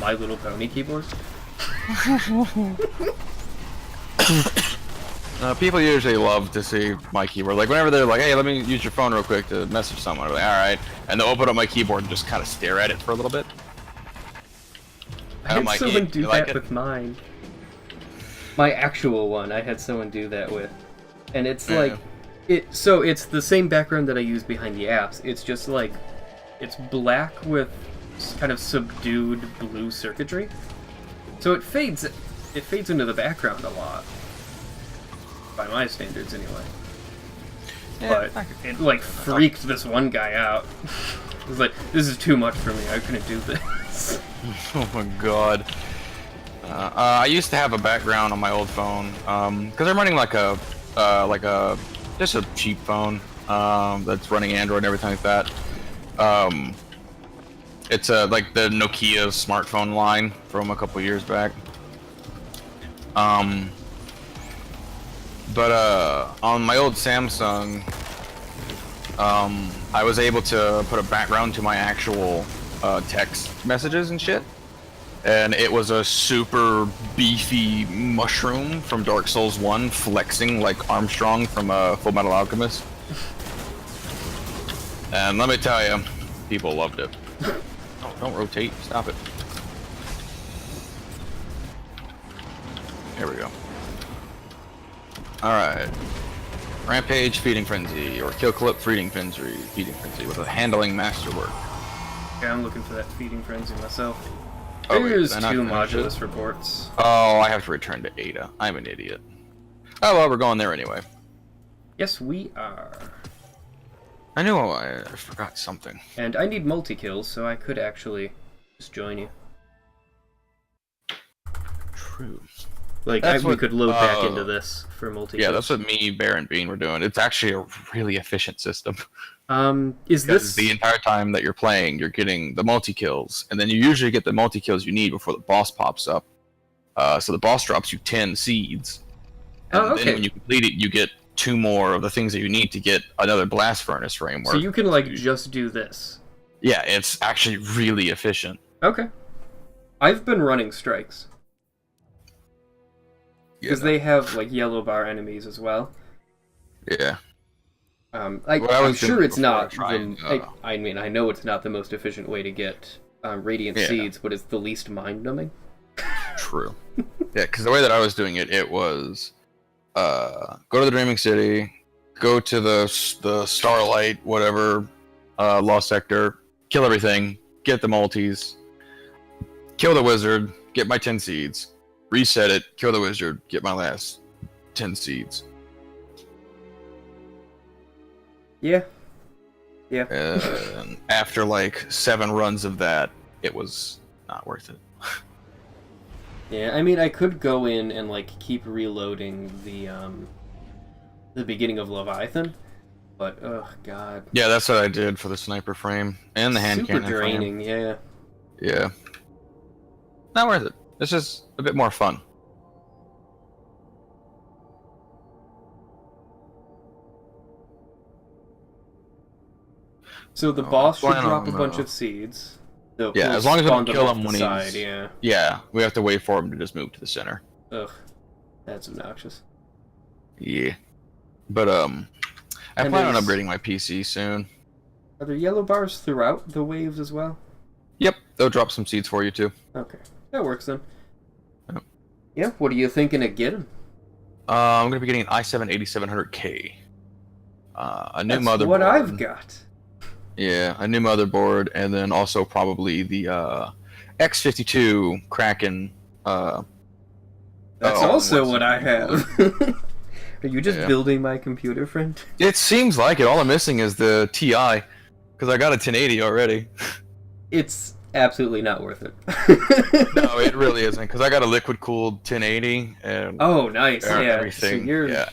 My Little Pony keyboard. People usually love to see my keyboard. Like whenever they're like, "Hey, let me use your phone real quick to message someone," I'm like, "All right," and they'll open up my keyboard and just kind of stare at it for a little bit. I had like, someone do like that with mine. My actual one, I had someone do that with, and it's like, so it's the same background that I use behind the apps. It's just like, it's black with kind of subdued blue circuitry, so it fades into the background a lot. By my standards, anyway. Yeah, but it like freaked this one guy out. It was like, this is too much for me. I couldn't do this. Oh my god. I used to have a background on my old phone, because I'm running like a just a cheap phone that's running Android and everything like that. It's like the Nokia smartphone line from a couple years back. But on my old Samsung, I was able to put a background to my actual text messages and shit. And it was a super beefy mushroom from Dark Souls 1 flexing like Armstrong from Full Metal Alchemist. And let me tell you, people loved it. Oh, don't rotate, stop it. There we go. Alright. Rampage, Feeding Frenzy, or Kill Clip, Feeding Frenzy with a handling masterwork. Yeah, I'm looking for that Feeding Frenzy myself. Oh, wait, There's did I two not finish modulus reports. Oh, I have to return to Ada. I'm an idiot. Oh well, we're going there anyway. Yes, we are. I knew I forgot something. And I need multi-kills, so I could actually just join you. True. Like, we could load back into this for multi-kills. Yeah, that's what me, Bear, and Bean were doing. It's actually a really efficient system. Is this... the entire time that you're playing, you're getting the multi-kills, and then you usually get the multi-kills you need before the boss pops up. So the boss drops you 10 seeds. And then when you complete it, you get 2 more of the things that you need to get another Blast Furnace framework. So you can, like, just do this? Yeah, it's actually really efficient. Okay. I've been running strikes. Because they have, like, yellow bar enemies as well. Yeah. I'm sure it's not I mean, I know it's not the most efficient way to get Radiant Seeds, but it's the least mind-numbing. True. Yeah, because the way that I was doing it, it was go to the Dreaming City, go to the Starlight, whatever, Lost Sector, kill everything, get the multis, kill the wizard, get my 10 seeds, reset it, kill the wizard, get my last 10 seeds. Yeah. Yeah. And after like 7 runs of that, it was not worth it. Yeah, I mean, I could go in and like keep reloading the beginning of Leviathan, but oh god. Yeah, that's what I did for the sniper frame and the hand cannon. Super draining, yeah. Yeah. Not worth it. It's just a bit more fun. So the boss should drop a bunch of seeds. Yeah, as long as I don't kill him when he's... Yeah, we have to wait for him to just move to the center. Ugh, that's obnoxious. Yeah. But, I And plan on there's- upgrading my PC soon. Are there yellow bars throughout the waves as well? Yep, they'll drop some seeds for you too. Okay, that works then. Yep. Yeah, what are you thinking of getting? I'm gonna be getting an i7 8700K. A new That's motherboard. what I've got. Yeah, a new motherboard, and then also probably the X52 Kraken. That's oh, also what's what the I name? have. Are you just Yeah. building my computer, friend? It seems like it. All I'm missing is the TI, because I got a 1080 already. It's absolutely not worth it. No, it really isn't, because I got a liquid-cooled 1080, and Oh, nice. and Yeah. everything. So you're Yeah.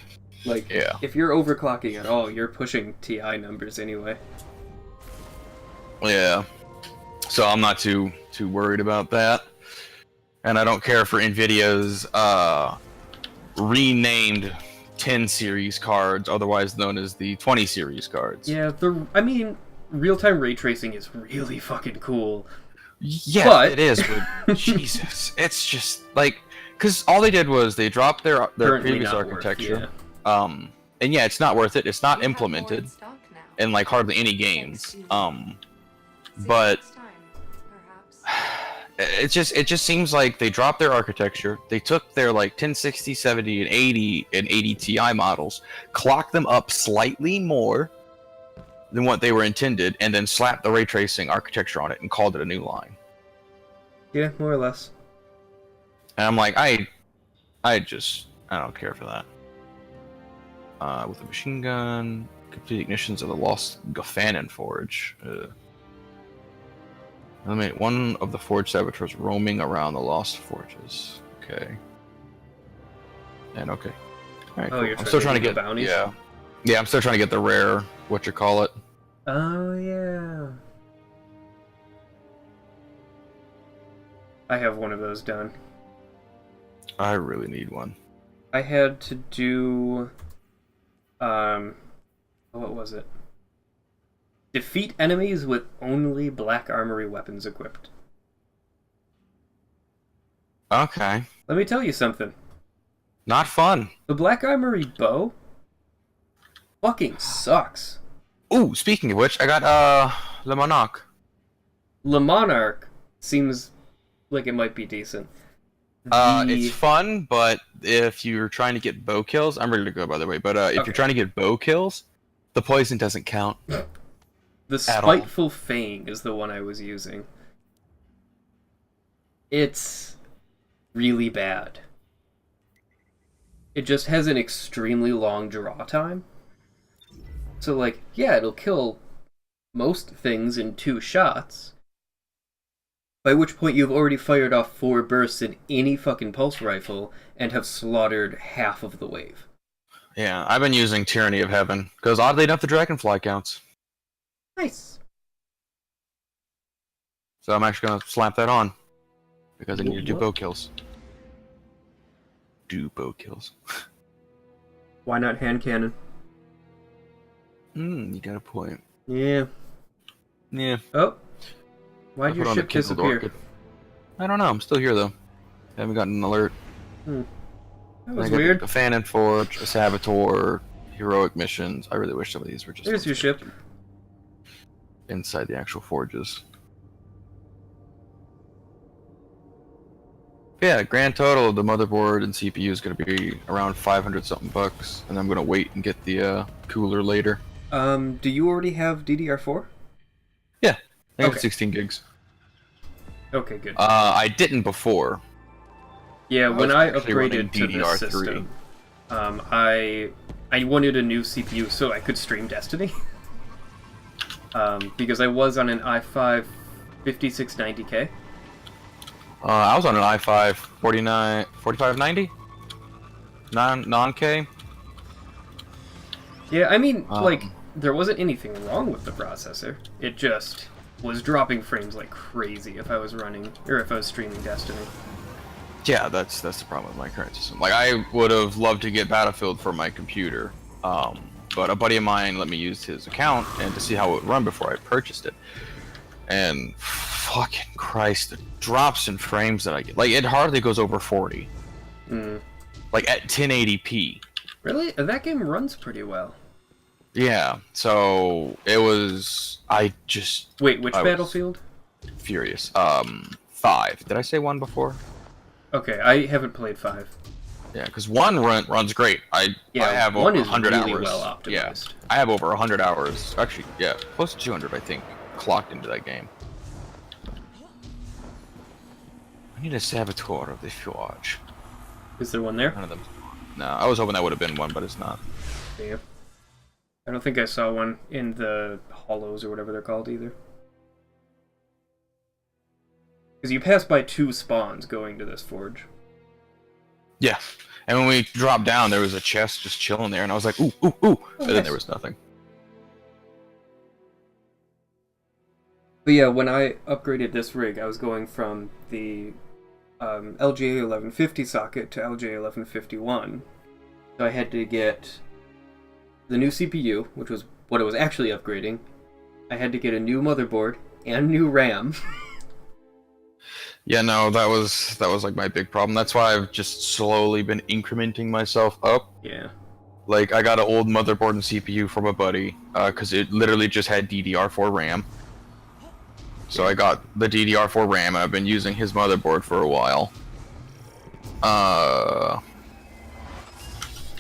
like, Yeah. if you're overclocking at all, you're pushing TI numbers anyway. Yeah. So I'm not too worried about that. And I don't care for Nvidia's renamed 10 series cards, otherwise known as the 20 series cards. Yeah, I mean, real-time ray tracing is really fucking cool. Yeah, But- it is, but Jesus, it's just like, because all they did was they dropped their Currently previous not worth, architecture. And yeah, it's not worth it. It's not We have more in implemented stock now. in like hardly any games. But Next time, perhaps. it just seems like they dropped their architecture. They took their like 1060, 70, and 80 Ti models, clocked them up slightly more than what they were intended, and then slapped the ray tracing architecture on it and called it a new line. Yeah, more or less. And I'm like, I don't care for that. With a machine gun, complete ignitions of the lost Gafanin Forge. Eliminate one of the Forge saboteurs roaming around the lost forges. Okay. And okay. Alright, Oh, cool. you're I'm still trying to do get the bounties? Yeah. Yeah, I'm still trying to get the rare, what you call it. Oh, yeah. I have one of those done. I really need one. I had to do... what was it? Defeat enemies with only black armory weapons equipped. Okay. Let me tell you something. Not fun. The black armory bow fucking sucks. Ooh, speaking of which, I got Le Monarch. Le Monarch seems like it might be decent. It's fun, but if you're trying to get bow kills, I'm ready to go by the way, but if Okay. you're trying to get bow kills, the poison doesn't count. The at all. Spiteful Fang is the one I was using. It's really bad. It just has an extremely long draw time. So, like, yeah, it'll kill most things in 2 shots. By which point you've already fired off 4 bursts in any fucking pulse rifle and have slaughtered half of the wave. Yeah, I've been using Tyranny of Heaven, because oddly enough the Dragonfly counts. Nice. So I'm actually going to slap that on, because I need to do What? bow kills. Do bow kills. Why not hand cannon? You got a point. Yeah. Yeah. Oh. Why'd I your put on the ship Kindled disappear? Orchid. I don't know, I'm still here though. Haven't gotten an alert. That I was got weird. A Fanon Forge, a Saboteur, heroic missions. I really wish some of these were just There's your ship. inside the actual forges. Yeah, grand total of the motherboard and CPU is going to be around 500 something bucks, and I'm going to wait and get the cooler later. Do you already have DDR4? Yeah, I think Okay. it's 16 gigs. Okay, good. I didn't before. Yeah, when was I actually running upgraded to the DDR3. system, I wanted a new CPU so I could stream Destiny. Because I was on an i5 5690K. I was on an i5 4590 non-K. Yeah, I mean, Um, like, there wasn't anything wrong with the processor. It just was dropping frames like crazy if I was running, or if I was streaming Destiny. Yeah, that's the problem with my current system. Like, I would have loved to get Battlefield for my computer, but a buddy of mine let me use his account and to see how it would run before I purchased it. And fucking Christ, the drops in frames that I get, like, it hardly goes over 40. Like at 1080p. Really? That game runs pretty well. Yeah, so it was. Wait, which I was Battlefield? furious. 5. Did I say 1 before? Okay, I haven't played 5. Yeah, because 1 runs great. I have over one is 100 really hours. well Yeah, optimized. I have over 100 hours. Actually, yeah, close to 200, I think, clocked into that game. I need a Saboteur of the Forge. Is there one there? None of them. No, I was hoping that would have been one, but it's not. Yeah. I don't think I saw one in the hollows or whatever they're called either. Because you pass by 2 spawns going to this forge. Yeah, and when we dropped down, there was a chest just chilling there, and I was like, ooh, ooh, ooh, and then there was nothing. But yeah, when I upgraded this rig, I was going from the LGA 1150 socket to LGA 1151. So I had to get the new CPU, which was what it was actually upgrading. I had to get a new motherboard and new RAM. Yeah, no, that was like my big problem. That's why I've just slowly been incrementing myself up. Yeah. Like, I got an old motherboard and CPU from a buddy, because it literally just had DDR4 RAM. So I got the DDR4 RAM, and I've been using his motherboard for a while.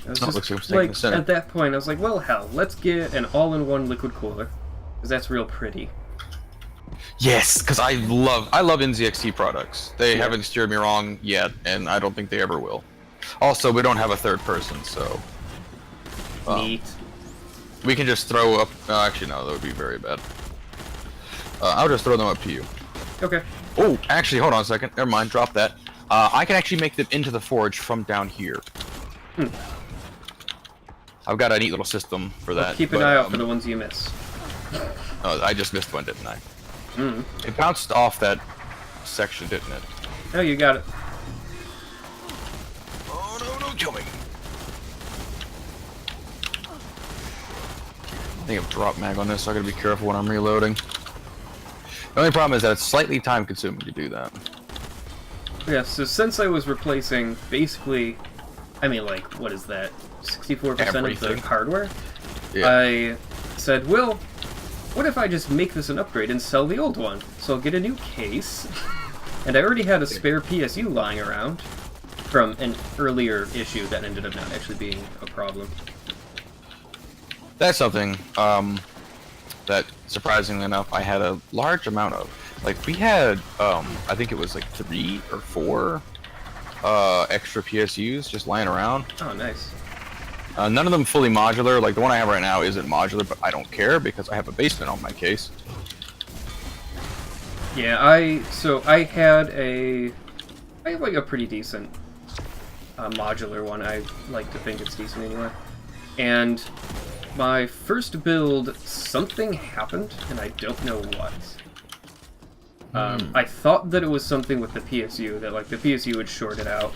Looks like it was taking the center. at that point, I was like, well, hell, let's get an all-in-one liquid cooler, because that's real pretty. Yes, because I love NZXT products. They haven't steered me wrong yet, and I don't think they ever will. Also, we don't have a third person, so Neat. we can just throw up. Actually, no, that would be very bad. I'll just throw them up to you. Okay. Oh, actually, hold on a second. Never mind. Drop that. I can actually make them into the forge from down here. I've got a neat little system for that. Keep an eye out for the ones you miss. Oh, I just missed one, didn't I? It bounced off that section, didn't it? Oh, you got it. Oh, no, don't kill me. I think I've dropped mag on this, so I gotta be careful when I'm reloading. The only problem is that it's slightly time consuming to do that. Yeah, so since I was replacing basically, I mean, like, what is that? 64% of Everything. the hardware? Yeah. I said, well, what if I just make this an upgrade and sell the old one? So I'll get a new case. And I already had a spare PSU lying around from an earlier issue that ended up not actually being a problem. That's something that, surprisingly enough, I had a large amount of. Like, we had, I think it was like 3 or 4 extra PSUs just lying around. Oh, nice. None of them fully modular. Like, the one I have right now isn't modular, but I don't care because I have a basement on my case. Yeah, I have like a pretty decent modular one. I like to think it's decent anyway. And my first build, something happened, and I don't know what. I thought that it was something with the PSU, that like the PSU would short it out,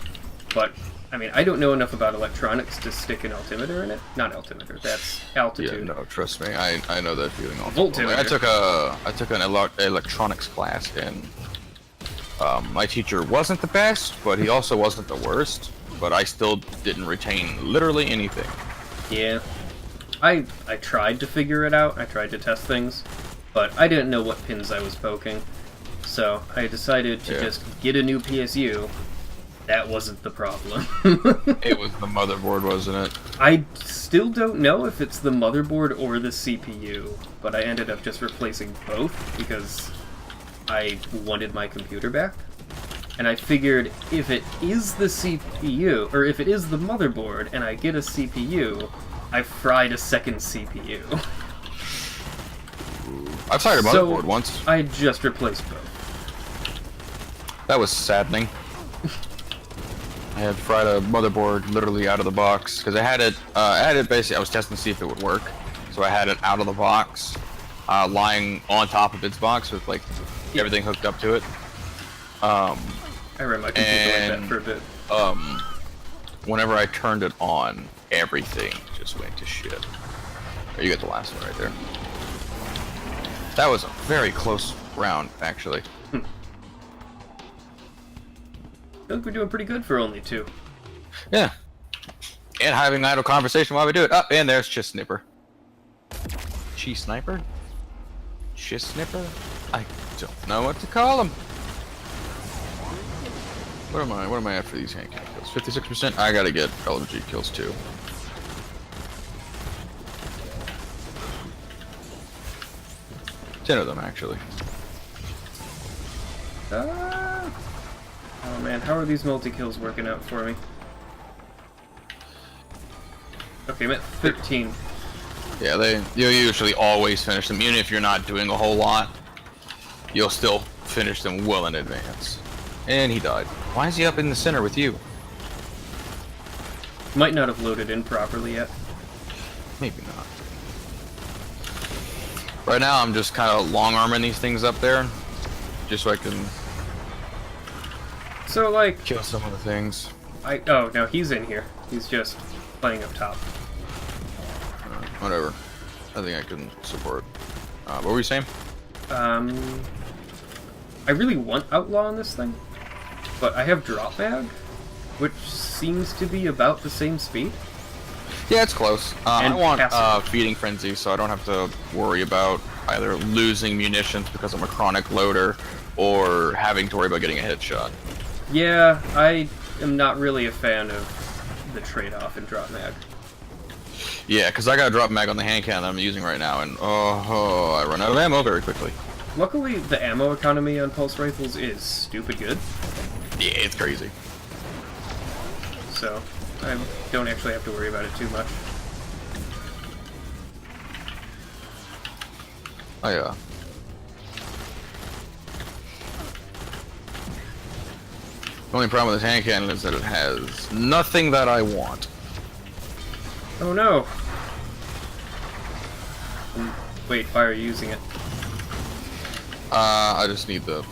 but I mean, I don't know enough about electronics to stick an altimeter in it. Not altimeter, that's altitude. Yeah, no, trust me, I know that feeling also. Voltimeter. I took an electronics class, and my teacher wasn't the best, but he also wasn't the worst. But I still didn't retain literally anything. Yeah. I tried to figure it out, I tried to test things, but I didn't know what pins I was poking. So I decided to just get a new PSU. That wasn't the problem. It was the motherboard, wasn't it? I still don't know if it's the motherboard or the CPU, but I ended up just replacing both because I wanted my computer back. And I figured if it is the CPU, or if it is the motherboard and I get a CPU, I fried a second CPU. I've tried a motherboard once. I just replaced both. That was saddening. I had fried a motherboard literally out of the box because I had it basically. I was testing to see if it would work, so I had it out of the box, lying on top of its box with like everything hooked up to it. I ran my computer like that for a bit. Whenever I turned it on, everything just went to shit. Oh, you got the last one right there. That was a very close round, actually. I think we're doing pretty good for only 2. Yeah. And having idle conversation while we do it. Oh, and there's just Snipper. Chi Sniper? Chiss Snipper? I don't know what to call him. What am I at for these hand cannon kills? 56%? I gotta get LMG kills too. Ten of them actually. Oh man, how are these multi-kills working out for me? Okay, I'm at 13. Yeah, you'll usually always finish them, even if you're not doing a whole lot. You'll still finish them well in advance. And he died. Why is he up in the center with you? Might not have loaded in properly yet. Maybe not. Right now, I'm just kind of long-arming these things up there, just so I can So, like... kill some of the things. Oh, no, he's in here. He's just playing up top. Whatever. I think I can support. What were you saying? I really want Outlaw on this thing, but I have Drop Mag, which seems to be about the same speed. Yeah, it's close. I And want passive. Feeding Frenzy, so I don't have to worry about either losing munitions because I'm a chronic loader, or having to worry about getting a headshot. Yeah, I am not really a fan of the trade-off in Drop Mag. Yeah, because I got a drop mag on the hand cannon that I'm using right now, and I run out of ammo very quickly. Luckily, the ammo economy on pulse rifles is stupid good, Yeah, it's crazy. so I don't actually have to worry about it too much. The only problem with this hand cannon is that it has nothing that I want. Oh no! Wait, why are you using it? I just need the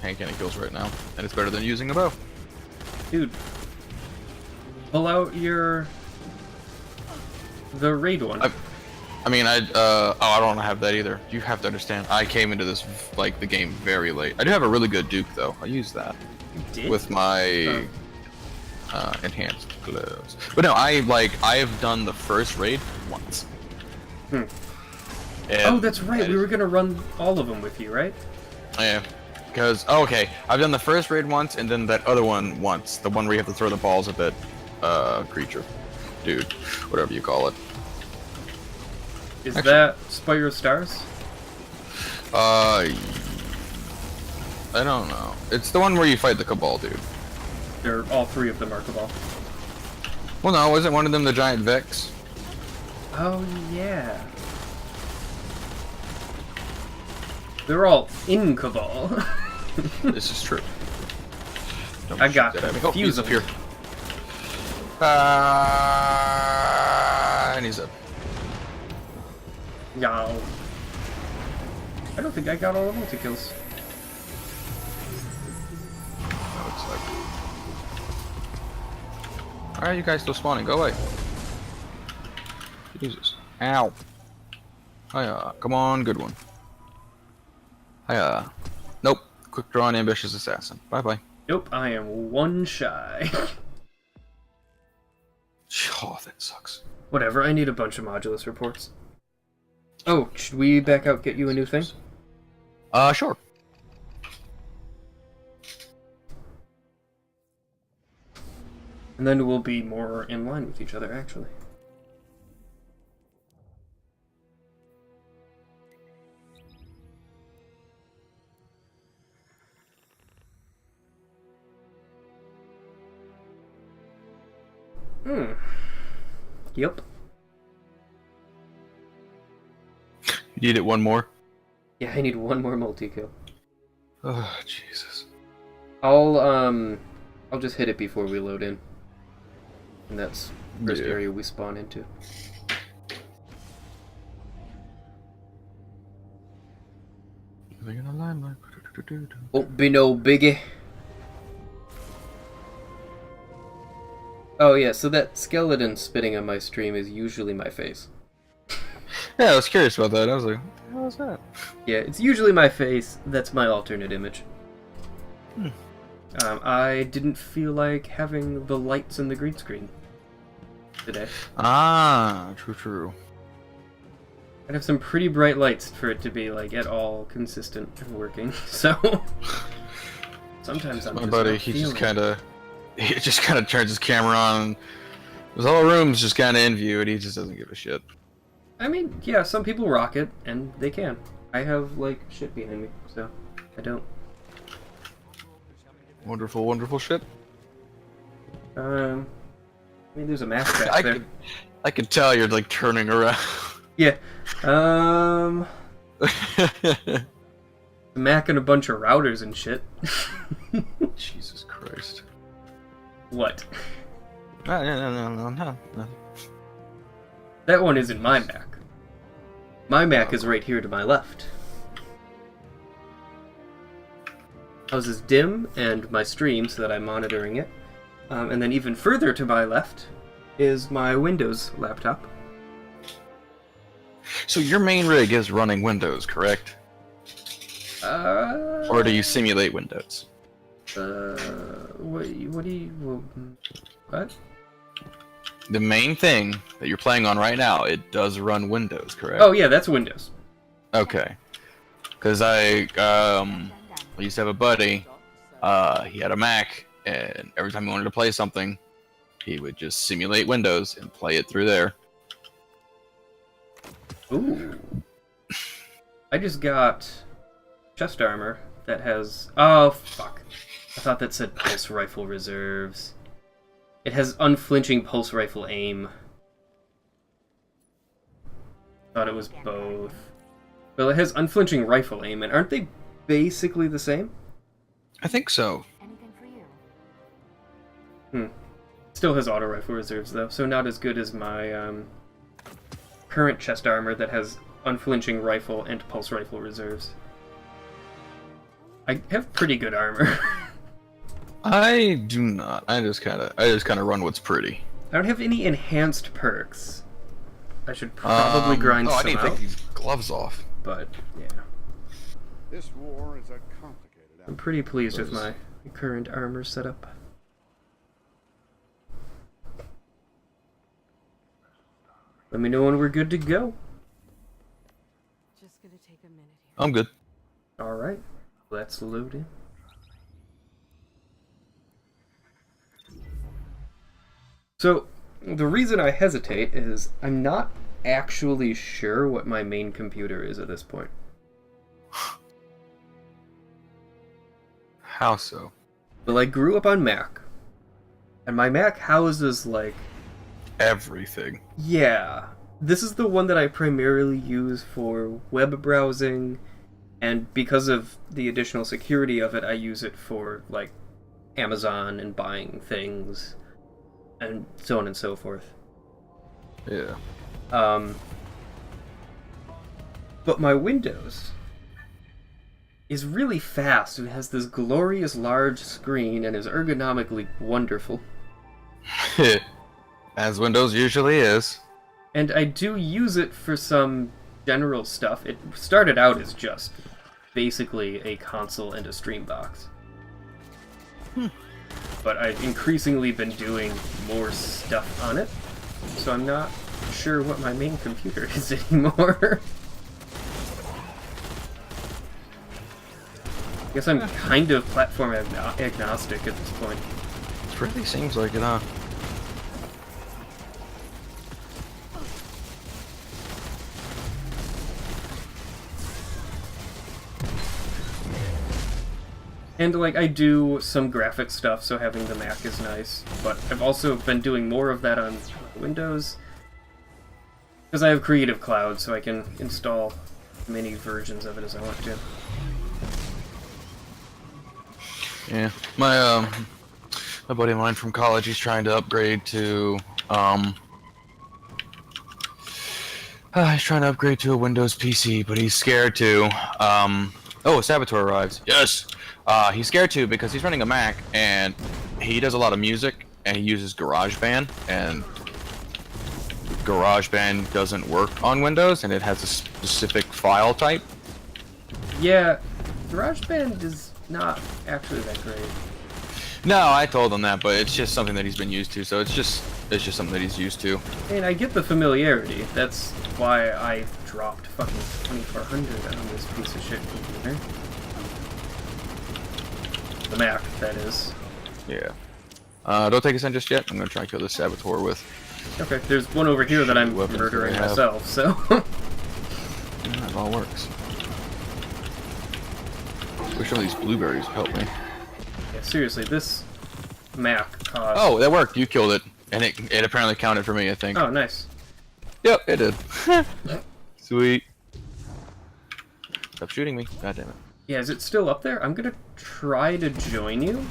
hand cannon kills right now, and it's better than using a bow. Dude, pull out the raid one. I mean, I don't have that either. You have to understand, I came into this, like, the game very late. I do have a really good Duke, though. I use that. You did? With my enhanced gloves. But no, I've done the first raid once. Oh, that's right. We were gonna run all of them with you, right? Yeah. Because, okay, I've done the first raid once, and then that other one once. The one where you have to throw the balls at that, creature. Dude. Whatever you call it. Is Actually- that Spire of Stars? I don't know. It's the one where you fight the Cabal, dude. They're all three of them are Cabal. Well, no, wasn't one of them the giant Vex? Oh yeah. They're all in Cabal. This is true. Don't I shoot got that them. at me. Oh, he's up here. And he's up. Yow. I don't think I got all the multi-kills. That looks like. Alright, you guys still spawning. Go away. Jesus. Ow. Hiya. Come on, good one. Hiya. Nope. Quick draw and ambitious assassin. Bye bye. Nope, I am one shy. Oh, that sucks. Whatever, I need a bunch of Modulus reports. Oh, should we back out, get you a new thing? Sure. And then we'll be more in line with each other, actually. Yep. You need it one more? Yeah, I need one more multi-kill. Oh, Jesus. I'll just hit it before we load in. And that's the first Yeah. area we spawn into. Living in a limelight. Won't be no biggie. Oh yeah, so that skeleton spitting on my stream is usually my face. Yeah, I was curious about that. I was like, what was that? Yeah, it's usually my face. That's my alternate image. I didn't feel like having the lights and the green screen today. Ah, true. I'd have some pretty bright lights for it to be like at all consistent and working. So sometimes I'm My just buddy, not he feeling just kind of turns his camera on. And his whole room's just kind of in view, and he just doesn't give a shit. I mean, yeah, some people rock it, and they can. I have like shit behind me, so I don't. Wonderful, wonderful shit. I mean, there's a mask back there. I can tell you're like turning around. Yeah. A Mac and a bunch of routers and shit. Jesus Christ. What? No. That one isn't my Mac. My Mac is right here to my left. Ours is dim and my stream so that I'm monitoring it. And then even further to my left is my Windows laptop. So your main rig is running Windows, correct? Or do you simulate Windows? What do you... What? The main thing that you're playing on right now, it does run Windows, correct? Oh yeah, that's Windows. Okay. Because I used to have a buddy, he had a Mac, and every time he wanted to play something, he would just simulate Windows and play it through there. Ooh. I just got chest armor that has... Oh, fuck. I thought that said pulse rifle reserves. It has unflinching pulse rifle aim. Thought it was both. Well, it has unflinching rifle aim, and aren't they basically the same? I think so. Still has auto rifle reserves, though, so not as good as my current chest armor that has unflinching rifle and pulse rifle reserves. I have pretty good armor. I do not. I just kind of run what's pretty. I don't have any enhanced perks. I should probably grind some I need to out. take these gloves off. But yeah, This war is a complicated I'm pretty pleased with my current armor setup. Let me know when we're good to go. Just gonna take a minute here. I'm good. All right, let's load in. So, the reason I hesitate is I'm not actually sure what my main computer is at this point. How so? Well, I grew up on Mac, and my Mac houses, like... Everything. Yeah. This is the one that I primarily use for web browsing, and because of the additional security of it, I use it for, like, Amazon and buying things, and so on and so forth. Yeah. But my Windows is really fast and has this glorious large screen and is ergonomically wonderful. As Windows usually is. And I do use it for some general stuff. It started out as just basically a console and a stream box. But I've increasingly been doing more stuff on it, so I'm not sure what my main computer is anymore. I guess I'm kind of platform agnostic at this point. It really seems like it, huh? And, like, I do some graphic stuff, so having the Mac is nice. But I've also been doing more of that on Windows. Because I have Creative Cloud, so I can install as many versions of it as I want to. Yeah. My buddy of mine from college, he's trying to upgrade to, he's trying to upgrade to a Windows PC, but he's scared to, oh, a Saboteur arrives. Yes! He's scared to because he's running a Mac and he does a lot of music and he uses GarageBand, and GarageBand doesn't work on Windows and it has a specific file type. Yeah, GarageBand is not actually that great. No, I told him that, but it's just something that he's been used to, so it's just something that he's used to. I mean, I get the familiarity. That's why I dropped fucking 2400 on this piece of shit computer. The Mac, that is. Yeah. Don't take us in just yet. I'm gonna try and kill this saboteur with. Okay, there's one over here that I'm Weapons murdering that I have. myself, so... Yeah, it all works. Wish some of these blueberries would help me. Yeah, seriously, this Mac cost... Oh, that worked. You killed it, and it apparently counted for me. I think. Oh, nice. Yep, it did. Sweet. Stop shooting me. God damn it. Yeah, is it still up there? I'm gonna try to join you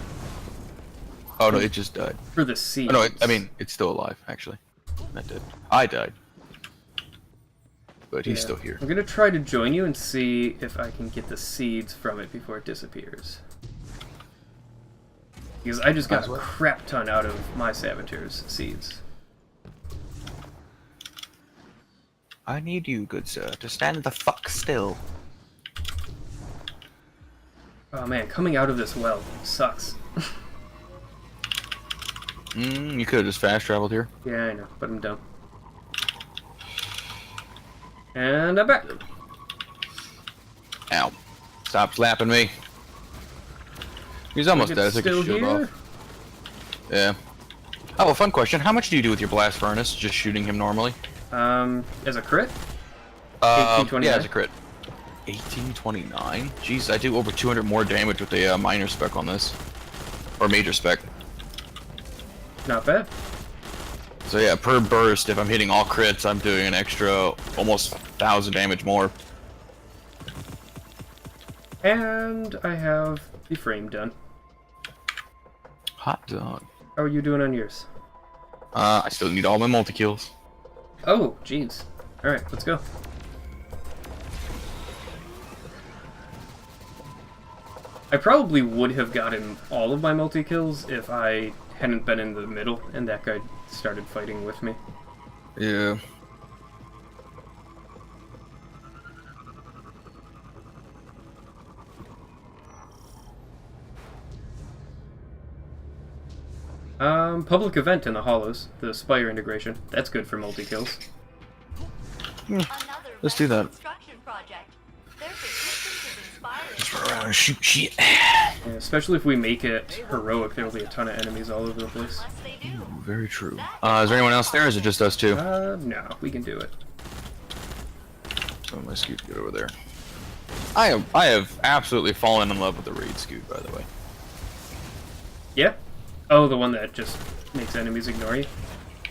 Oh no, it just died. for the seeds. Oh, no, I mean, it's still alive, actually. That did. I died. But he's Yeah. still here. I'm gonna try to join you and see if I can get the seeds from it before it disappears. Because I just got Might as a well. crap ton out of my Saboteur's seeds. I need you, good sir, to stand the fuck still. Oh man, coming out of this well sucks. You could have just fast traveled here. Yeah, I know, but I'm dumb. And I'm back. Ow. Stop slapping me. He's almost Like dead. I it's took his still shield here? off. Yeah. Oh, a fun question. How much do you do with your blast furnace? Just shooting him normally? As a crit? Yeah, 1829? as a crit. 1829? Jeez, I do over 200 more damage with a minor spec on this. Or major spec. Not bad. So yeah, per burst, if I'm hitting all crits, I'm doing an extra almost 1,000 damage more. And I have the frame done. Hot dog. How are you doing on yours? I still need all my multi-kills. Oh, jeez. Alright, let's go. I probably would have gotten all of my multi-kills if I hadn't been in the middle and that guy started fighting with me. Yeah. Public event in the hollows, the Spire integration. That's good for multi-kills. Another Let's do that. construction project. Their persistence is inspiring. Just run around and shoot shit. Yeah, especially if we make it heroic, there will be a ton of enemies all over the place. Unless they do. Very true. Is there anyone else there, or is it just us two? No, we can do it. Oh, my scoot get over there. I have absolutely fallen in love with the raid scoot, by the way. Yeah? Oh, the one that just makes enemies ignore you?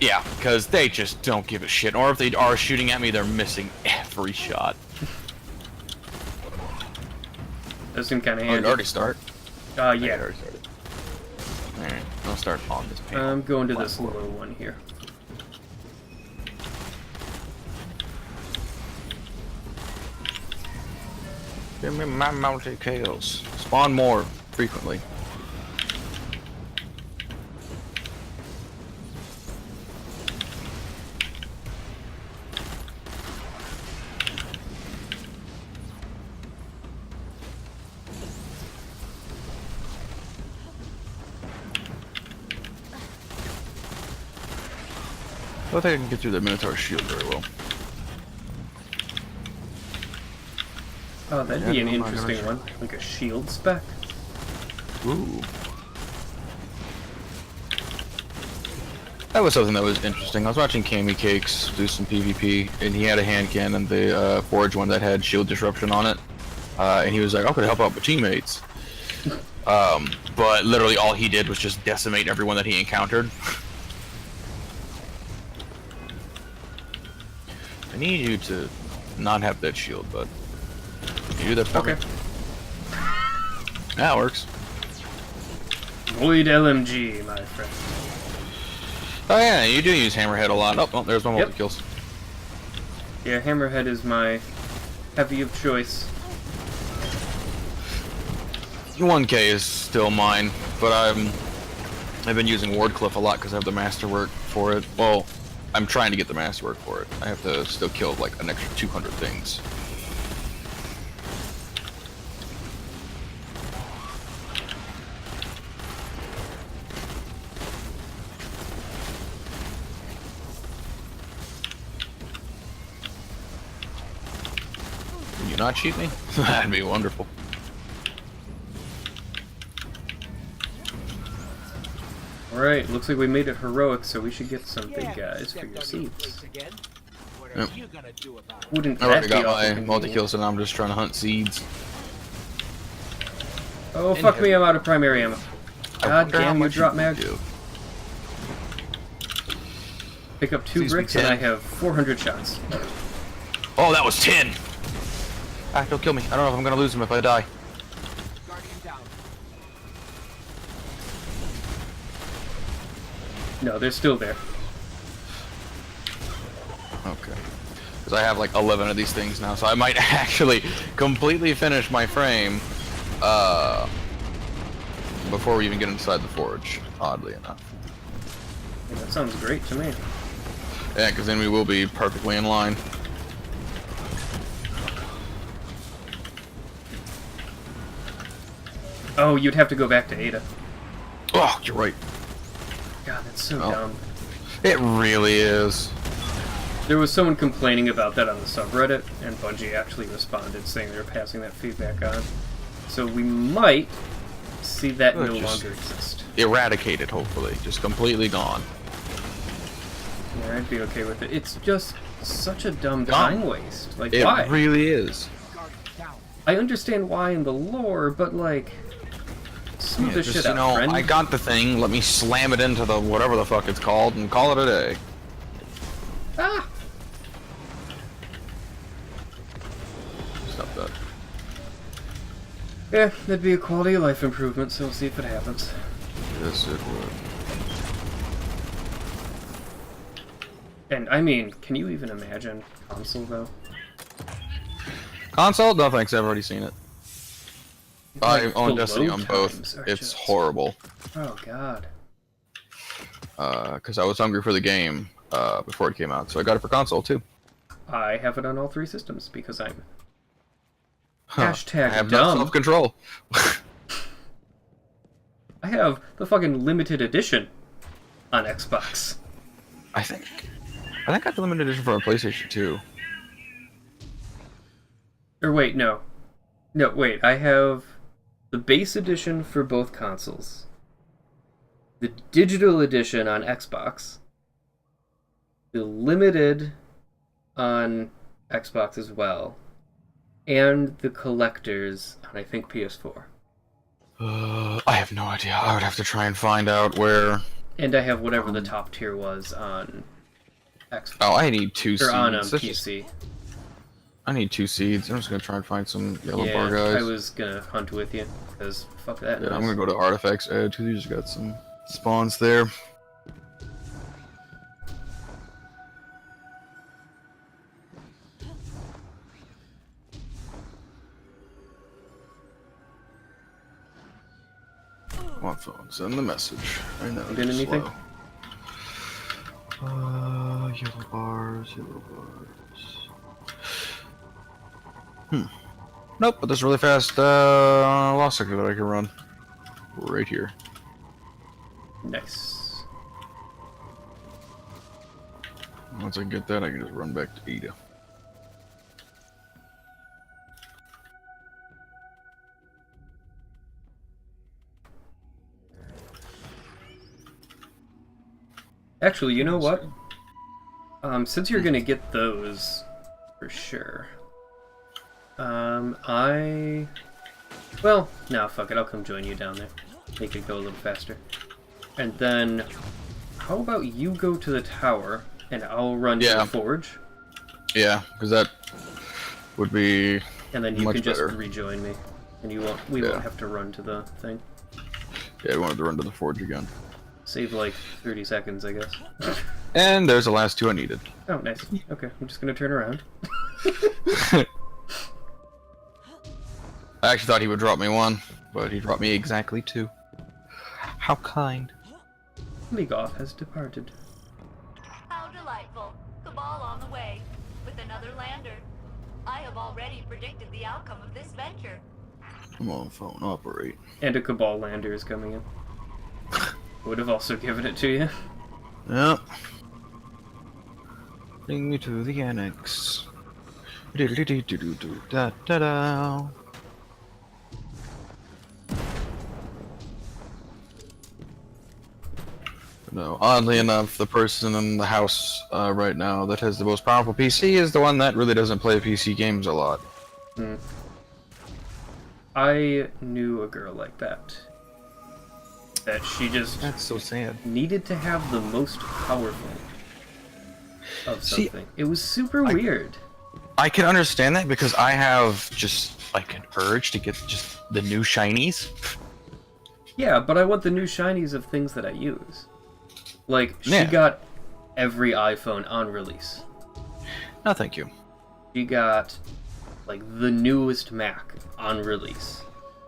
Yeah, because they just don't give a shit. Or if they are shooting at me, they're missing every shot. Those seem kind of Oh, did handy. it already start? Yeah. It already started. Alright, I'll start on this panel. I'm going to this little one here. Give me my multi-kills. Spawn more frequently. I don't think I can get through the Minotaur shield very well. Oh, that'd Yeah, be an I'm not interesting gonna- one. Like a shield spec. Ooh. That was something that was interesting. I was watching Kami Cakes do some PvP, and he had a hand cannon, the Forge one that had shield disruption on it. And he was like, I'm gonna help out my teammates. But literally all he did was just decimate everyone that he encountered. I need you to not have that shield, but you do that for Okay. me. That works. Void LMG, my friend. Oh yeah, you do use Hammerhead a lot. Oh, there's my Yep. multi-kills. Yeah, Hammerhead is my heavy of choice. 1K is still mine, but I've been using Wardcliff a lot because I have the masterwork for it. Well, I'm trying to get the masterwork for it. I have to still kill like an extra 200 things. you not cheat me? That'd be wonderful. Alright, looks like we made it heroic, so we should get some Yeah, big guys for stepped your on seeds. plates again. What are Yep. you gonna do about it? Wouldn't I already that be got awful my convenient? multi-kill, so now I'm just trying to hunt seeds. Oh, fuck me, I'm out of primary ammo. I God wonder how damn, you much drop can mag. do. Pick up 2 Please be bricks and 10. I have 400 shots. Oh, that was 10! Ah, don't kill me. I don't know if I'm gonna lose him if I die. Guardian down. No, they're still there. Okay. Because I have like 11 of these things now, so I might actually completely finish my frame before we even get inside the forge, oddly enough. Yeah, that sounds great to me. Yeah, because then we will be perfectly in line. Oh, you'd have to go back to Ada. Oh, you're right. God, that's so Oh. dumb. It really is. There was someone complaining about that on the subreddit, and Bungie actually responded saying they were passing that feedback on. So we might see that no Just longer exist. eradicated, hopefully. Just completely gone. Yeah, I'd be okay with it. It's just such a dumb time waste. Like, It why? really is. Guardian down. I understand why in the lore, but like, smooth Yeah, this just, shit you out, know, friend. I got the thing, let me slam it into the whatever the fuck it's called and call it a day. Ah! Stop that. Yeah, that'd be a quality of life improvement, so we'll see if it happens. Yes, it would. And I mean, can you even imagine console though? Console? No thanks, I've already seen it. I Like, own the Destiny load on both. times are It's just- horrible. Oh god. Because I was hungry for the game before it came out, so I got it for console too. I have it on all 3 systems because I'm Huh. hashtag I have no dumb. self-control. I have the fucking limited edition on Xbox. I think I got the limited edition for a PlayStation 2. Or wait, no. No, wait, I have the base edition for both consoles. The digital edition on Xbox. The limited on Xbox as well. And the collectors on, I think, PS4. I have no idea. I would have to try and find out where. And I have whatever the top tier was on Xbox. Oh, I need 2 Or seeds. on That's just- PC. I need 2 seeds. I'm just gonna try and find some yellow bar Yeah, guys. I was gonna hunt with you, because fuck that Yeah, noise. I'm gonna go to Artifacts Edge. You just got some spawns there. Come on, phone. Send the message. I know. Did it's anything? slow. Yellow bars, yellow bars. Nope, but there's a really fast lost sector that I can run. Right here. Nice. Once I get that, I can just run back to Ada. Actually, you know what? Since you're gonna get those, for sure. Well, no, fuck it, I'll come join you down there. Make it go a little faster. And then, how about you go to the tower, and I'll run to Yeah. the forge, Yeah, because that would be and then you much can just better. rejoin me. And we Yeah. won't have to run to the thing. Yeah, I wanted to run to the forge again. Save like 30 seconds, I guess. And there's the last 2 I needed. Oh, nice. Okay, I'm just gonna turn around. I actually thought he would drop me 1, but he dropped me exactly 2. How kind. League off has departed. How delightful. Cabal on the way. With another lander. I have already predicted the outcome of this venture. Come on, phone, operate. And a Cabal lander is coming in. Would have also given it to you. Yep. Bring me to the annex. Da-da-da. No, oddly enough, the person in the house right now that has the most powerful PC is the one that really doesn't play PC games a lot. Hmm. I knew a girl like that. That she just That's so sad. needed to have the most powerful of See, something. It was super weird. I can understand that because I have just like an urge to get just the new shinies. Yeah, but I want the new shinies of things that I use. Like, she Yeah. got every iPhone on release. No, thank you. She got, like, the newest Mac on release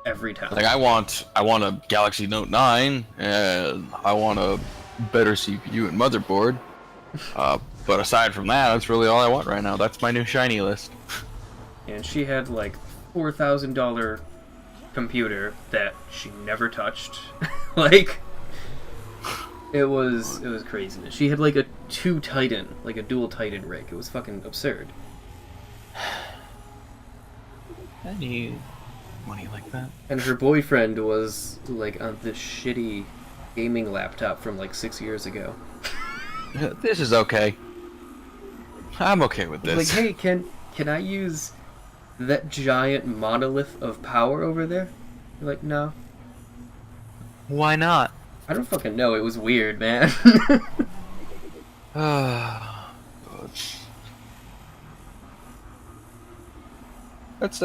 every time. Like I want a Galaxy Note 9, and I want a better CPU and motherboard. But aside from that, that's really all I want right now. That's my new shiny list. And she had, like, $4,000 computer that she never touched. Like, it was craziness. She had, like, a dual Titan rig. It was fucking absurd. I need money like that. And her boyfriend was, like, on this shitty gaming laptop from, like, 6 years ago. This is okay. I'm okay with this. Like, hey, can I use that giant monolith of power over there? You're like, no. Why not? I don't fucking know. It was weird, man. That's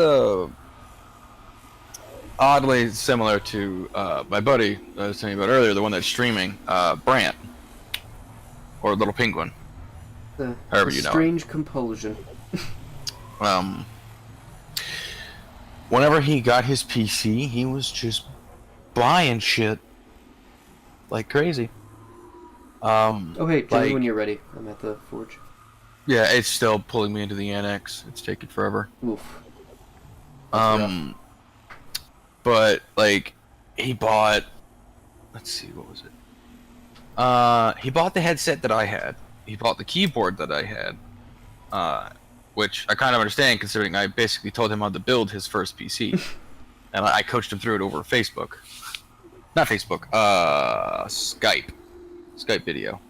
oddly similar to my buddy I was telling you about earlier, the one that's streaming, Brant, or Little Penguin. However you know it. Strange compulsion. Whenever he got his PC, he was just buying shit like crazy. Oh, hey, tell me like- when you're ready. I'm at the forge. Yeah, it's still pulling me into the annex. It's taking forever. Oof. But like, he bought. Let's see, what was it? He bought the headset that I had. He bought the keyboard that I had. Which I kind of understand, considering I basically told him how to build his first PC, and I coached him through it over Facebook. Not Facebook. Skype video.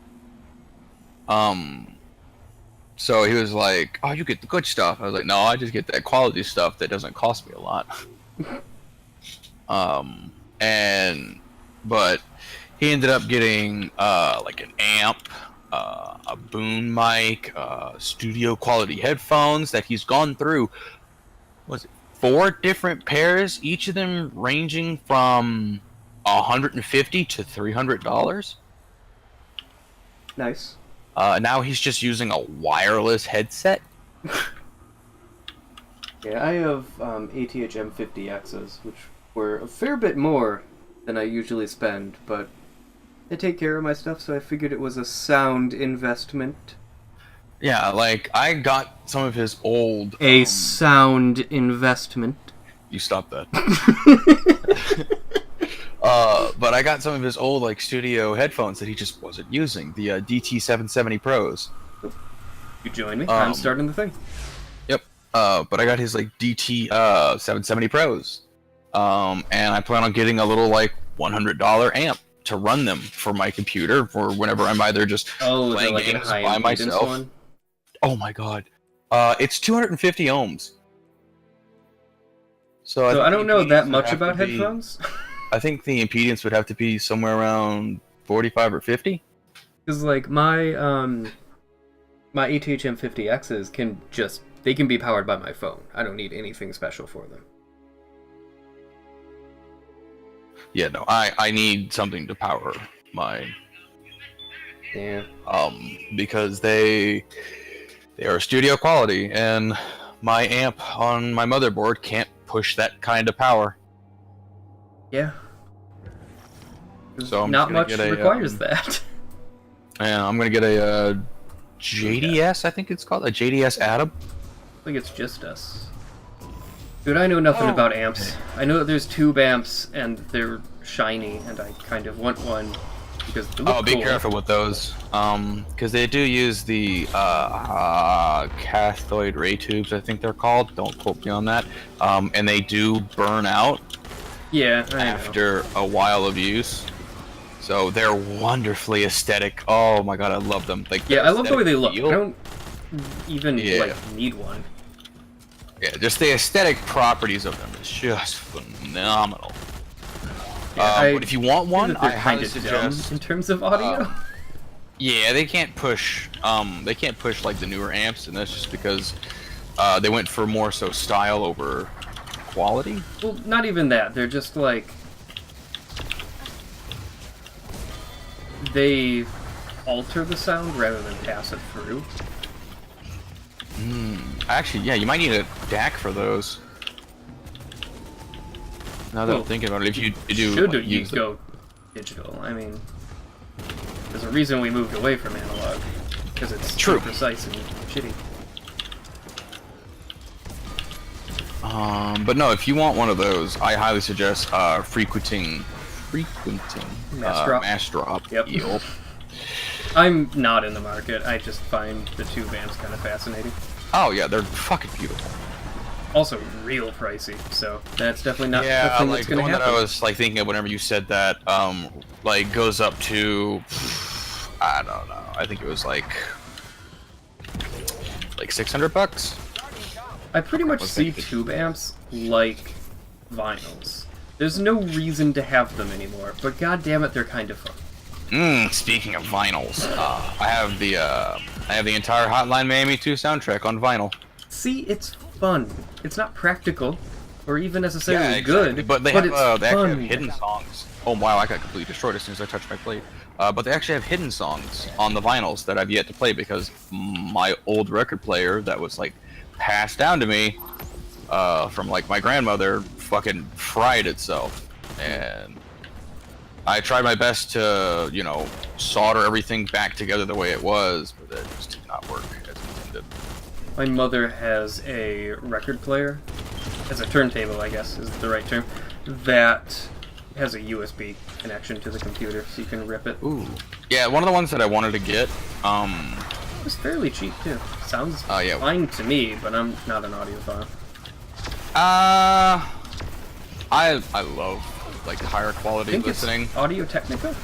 So he was like, "Oh, you get the good stuff." I was like, "No, I just get that quality stuff that doesn't cost me a lot." But he ended up getting like an amp, a boom mic, studio quality headphones that he's gone through. Was it 4 different pairs, each of them ranging from $150 to $300. Nice. Now he's just using a wireless headset. Yeah, I have ATH M50Xs, which were a fair bit more than I usually spend, but they take care of my stuff, so I figured it was a sound investment. Yeah, like I got some of his old. A sound investment. You stop that. But I got some of his old like studio headphones that he just wasn't using. The DT770 Pros. You join me? I'm starting the thing. Yep. But I got his like DT 770 Pros. And I plan on getting a little like $100 amp to run them for my computer for whenever I'm either just playing like games high by myself. one? Oh my god. It's 250 ohms. So I don't know that impedance much would have about to be- headphones. I think the impedance would have to be somewhere around 45 or 50. Because like my ATH M50Xs they can be powered by my phone. I don't need anything special for them. Yeah, no, I need something to power mine. Yeah. Because they are studio quality, and my amp on my motherboard can't push that kind of power. Yeah. So I'm not just much gonna get requires that. And I'm gonna get a JDS, I think it's called, a JDS Atom. I think it's just us. Dude, I know nothing about amps. I know that there's tube amps, and they're shiny, and I kind of want one. because they look be cool. careful with those, because they do use the cathode ray tubes, I think they're called. Don't quote me on that. And they do burn out Yeah, I know. after a while of use. So they're wonderfully aesthetic. Oh my god, I love them. Like, Yeah, I love the way they look. feel. I don't even Yeah. like need one. Yeah, just the aesthetic properties of them is just phenomenal. Yeah, but if you want I one, think that I they're highly kinda dumb suggest. in terms of audio. Yeah, they can't push. They can't push like the newer amps, and that's just because they went for more so style over quality. Well, not even that. They're just like they alter the sound rather than pass it through. Actually, yeah, you might need a DAC for those. Now that I'm Well, thinking about it, if you do Should like, you use go digital? I mean, there's a reason we moved away from analog because it's True. too precise and shitty. But no, if you want one of those, I highly suggest frequenting Mass drop. Yep. eel. I'm not in the market. I just find the tube amps kind of fascinating. Oh yeah, they're fucking beautiful. Also, real pricey, so that's definitely not the Yeah, thing like that's the gonna one happen. that I was like thinking of whenever you said that, like goes up to, I don't know. I think it was like $600. I pretty much was see thinking. tube amps like vinyls. There's no reason to have them anymore, but god damn it, they're kind of fun. Speaking of vinyls, I have the entire Hotline Miami 2 soundtrack on vinyl. See, it's fun. It's not practical, or even necessarily Yeah, exactly. good, But they it's have they actually have fun. hidden songs. Oh wow, I got completely destroyed as soon as I touched my plate. But they actually have hidden songs on the vinyls that I've yet to play because my old record player that was like passed down to me from like my grandmother fucking fried itself, and I tried my best to, you know, solder everything back together the way it was, but it just did not work as intended. My mother has a record player, as a turntable, I guess is the right term, that has a USB connection to the computer, so you can rip it. Ooh. Yeah, one of the ones that I wanted to get, It was fairly cheap too. Sounds yeah. fine to me, but I'm not an audiophile. I love like higher I quality think listening. it's Audio Technica.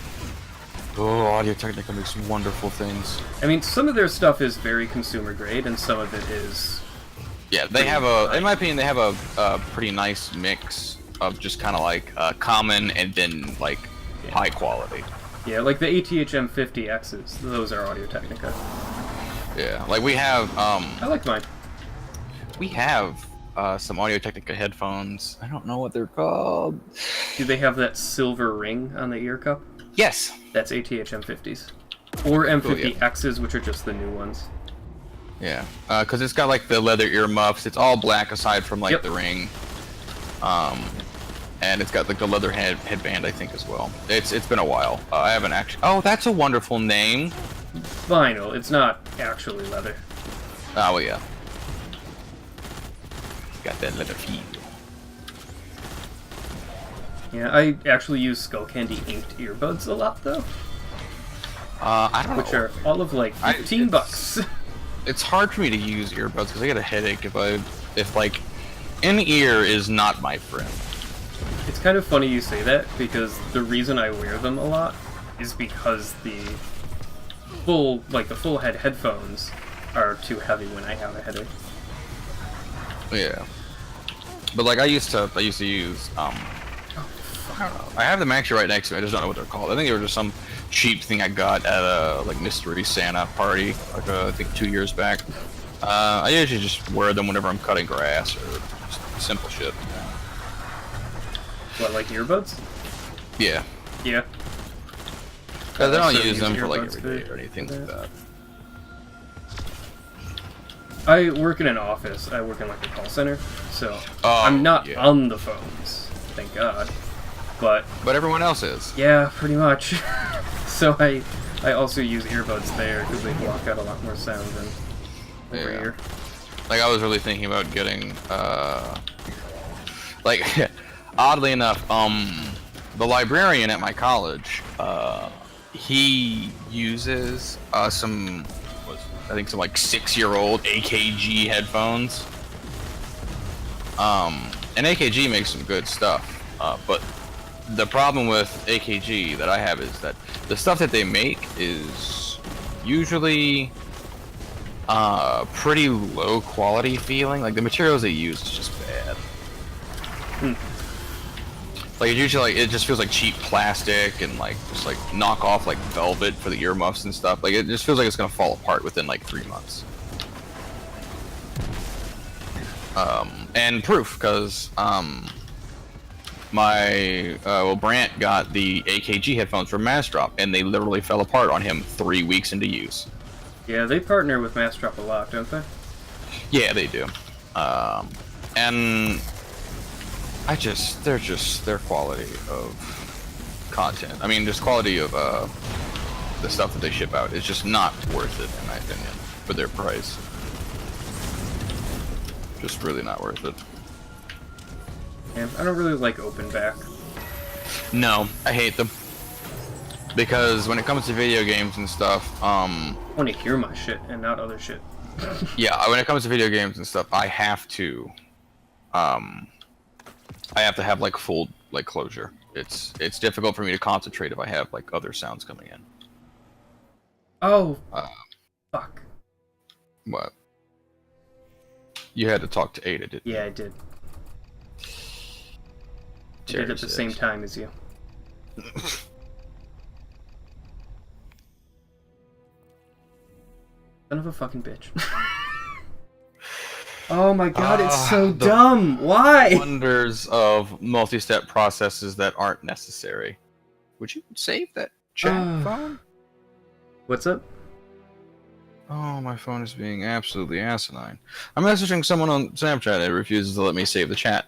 Oh, Audio Technica makes wonderful things. I mean, some of their stuff is very consumer grade, and some of it is. Yeah, they have in my opinion, they have a pretty nice mix of just kind of like common and then like high quality. Yeah, like the ATH M50Xs, those are Audio Technica. Yeah, like we have I like mine. we have some Audio Technica headphones. I don't know what they're called. Do they have that silver ring on the ear cup? Yes. That's ATH M50s. Or M50Xs, which are just the new ones. Yeah, because it's got like the leather earmuffs. It's all black aside from like Yep. the ring. And it's got like the leather headband, I think, as well. It's been a while. I haven't actually. Oh, that's a wonderful name. Vinyl, it's not actually leather. Oh well, yeah. Got that leather feel. Yeah, I actually use Skull Candy inked earbuds a lot, though. I don't Which know. are all of like $15. It's hard for me to use earbuds because I get a headache if like in ear is not my friend. It's kind of funny you say that, because the reason I wear them a lot is because the full head headphones are too heavy when I have a headache. Yeah. But like I used to use I don't know. I have them actually right next to me. I just don't know what they're called. I think they were just some cheap thing I got at a like mystery Santa party, like I think 2 years back. I usually just wear them whenever I'm cutting grass or just simple shit. What, like earbuds? Yeah. Yeah. I don't also use use them for like earbuds every day for or anything like that. I work in an office. I work in like a call center, so Oh, I'm not yeah. on the phones, thank God. But everyone else is. yeah, pretty much. So I also use earbuds there because they block out a lot more sound than over Yeah. here. Like I was really thinking about getting like oddly enough, the librarian at my college he uses some like 6-year-old AKG headphones. And AKG makes some good stuff, but the problem with AKG that I have is that the stuff that they make is usually pretty low quality feeling. Like the materials they use is just bad. Like it just feels like cheap plastic and like just like knockoff like velvet for the earmuffs and stuff. Like it just feels like it's gonna fall apart within like 3 months. And proof, because Brant got the AKG headphones from Massdrop, and they literally fell apart on him 3 weeks into use. Yeah, they partner with Massdrop a lot, don't they? Yeah, they do. And their quality of content. I mean, just quality of the stuff that they ship out is just not worth it, in my opinion, for their price. Just really not worth it. Yeah, I don't really like open back. No, I hate them. Because when it comes to video games and stuff, I want to hear my shit and not other shit. yeah, when it comes to video games and stuff, I have to have like full like closure. It's difficult for me to concentrate if I have like other sounds coming in. Oh, fuck. What? You had to talk to Ada, didn't you? Yeah, I did. I did at the same time as you. Son of a fucking bitch. Oh my god, it's so dumb! Why? Wonders of multi-step processes that aren't necessary. Would you save that chat phone? What's up? Oh, my phone is being absolutely asinine. I'm messaging someone on Snapchat and it refuses to let me save the chat.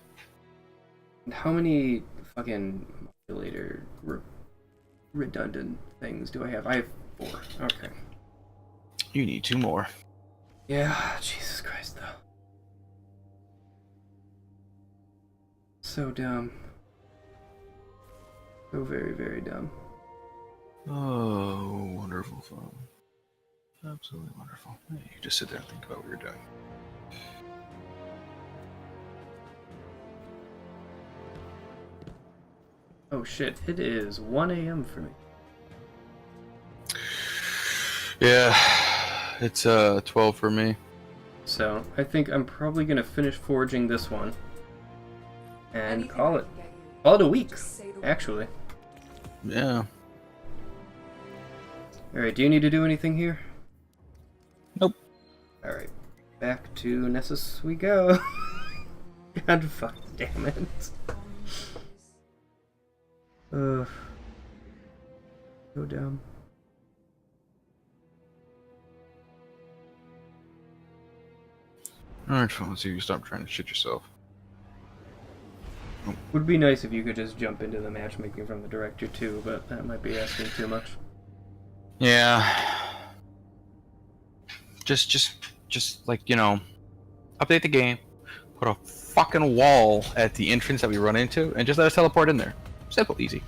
How many fucking modulator redundant things do I have? I have 4. Okay. You need 2 more. Yeah, Jesus Christ, though. So dumb. So very, very dumb. Oh, wonderful phone. Absolutely wonderful. Hey, you just sit there and think about what you're doing. Oh shit, it is 1 a.m. for me. Yeah, it's 12 for me. So, I think I'm probably gonna finish forging this one. And call it a week, actually. Yeah. Alright, do you need to do anything here? Nope. Alright, back to Nessus we go. God fuck damn it. Ugh. So dumb. Alright, fine, let's see if you stop trying to shit yourself. Would be nice if you could just jump into the matchmaking from the director too, but that might be asking too much. Yeah. Just like, you know, update the game, put a fucking wall at the entrance that we run into, and just let us teleport in there. Simple, easy.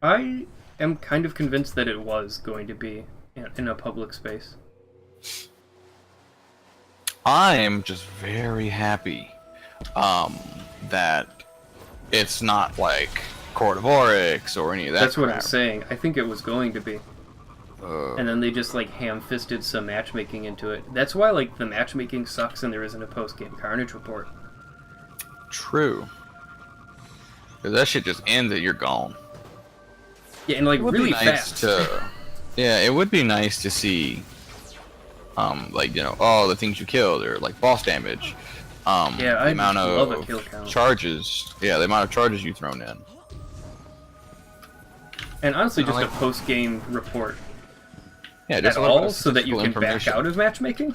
I am kind of convinced that it was going to be in a public space. I'm just very happy that it's not like Court of Oryx or any of that. That's what crap. I'm saying. I think it was going to be. And then they just like ham-fisted some matchmaking into it. That's why like the matchmaking sucks and there isn't a post-game Carnage report. True. Because that shit just ends and you're gone. Yeah, and like really fast. Yeah, it would be nice to see, like, you know, all the things you killed or like boss damage. Yeah, the I amount love of a kill count. charges. Yeah, the amount of charges you've thrown in. And honestly, just a post-game report. Yeah, At just all, so that you can back out of matchmaking?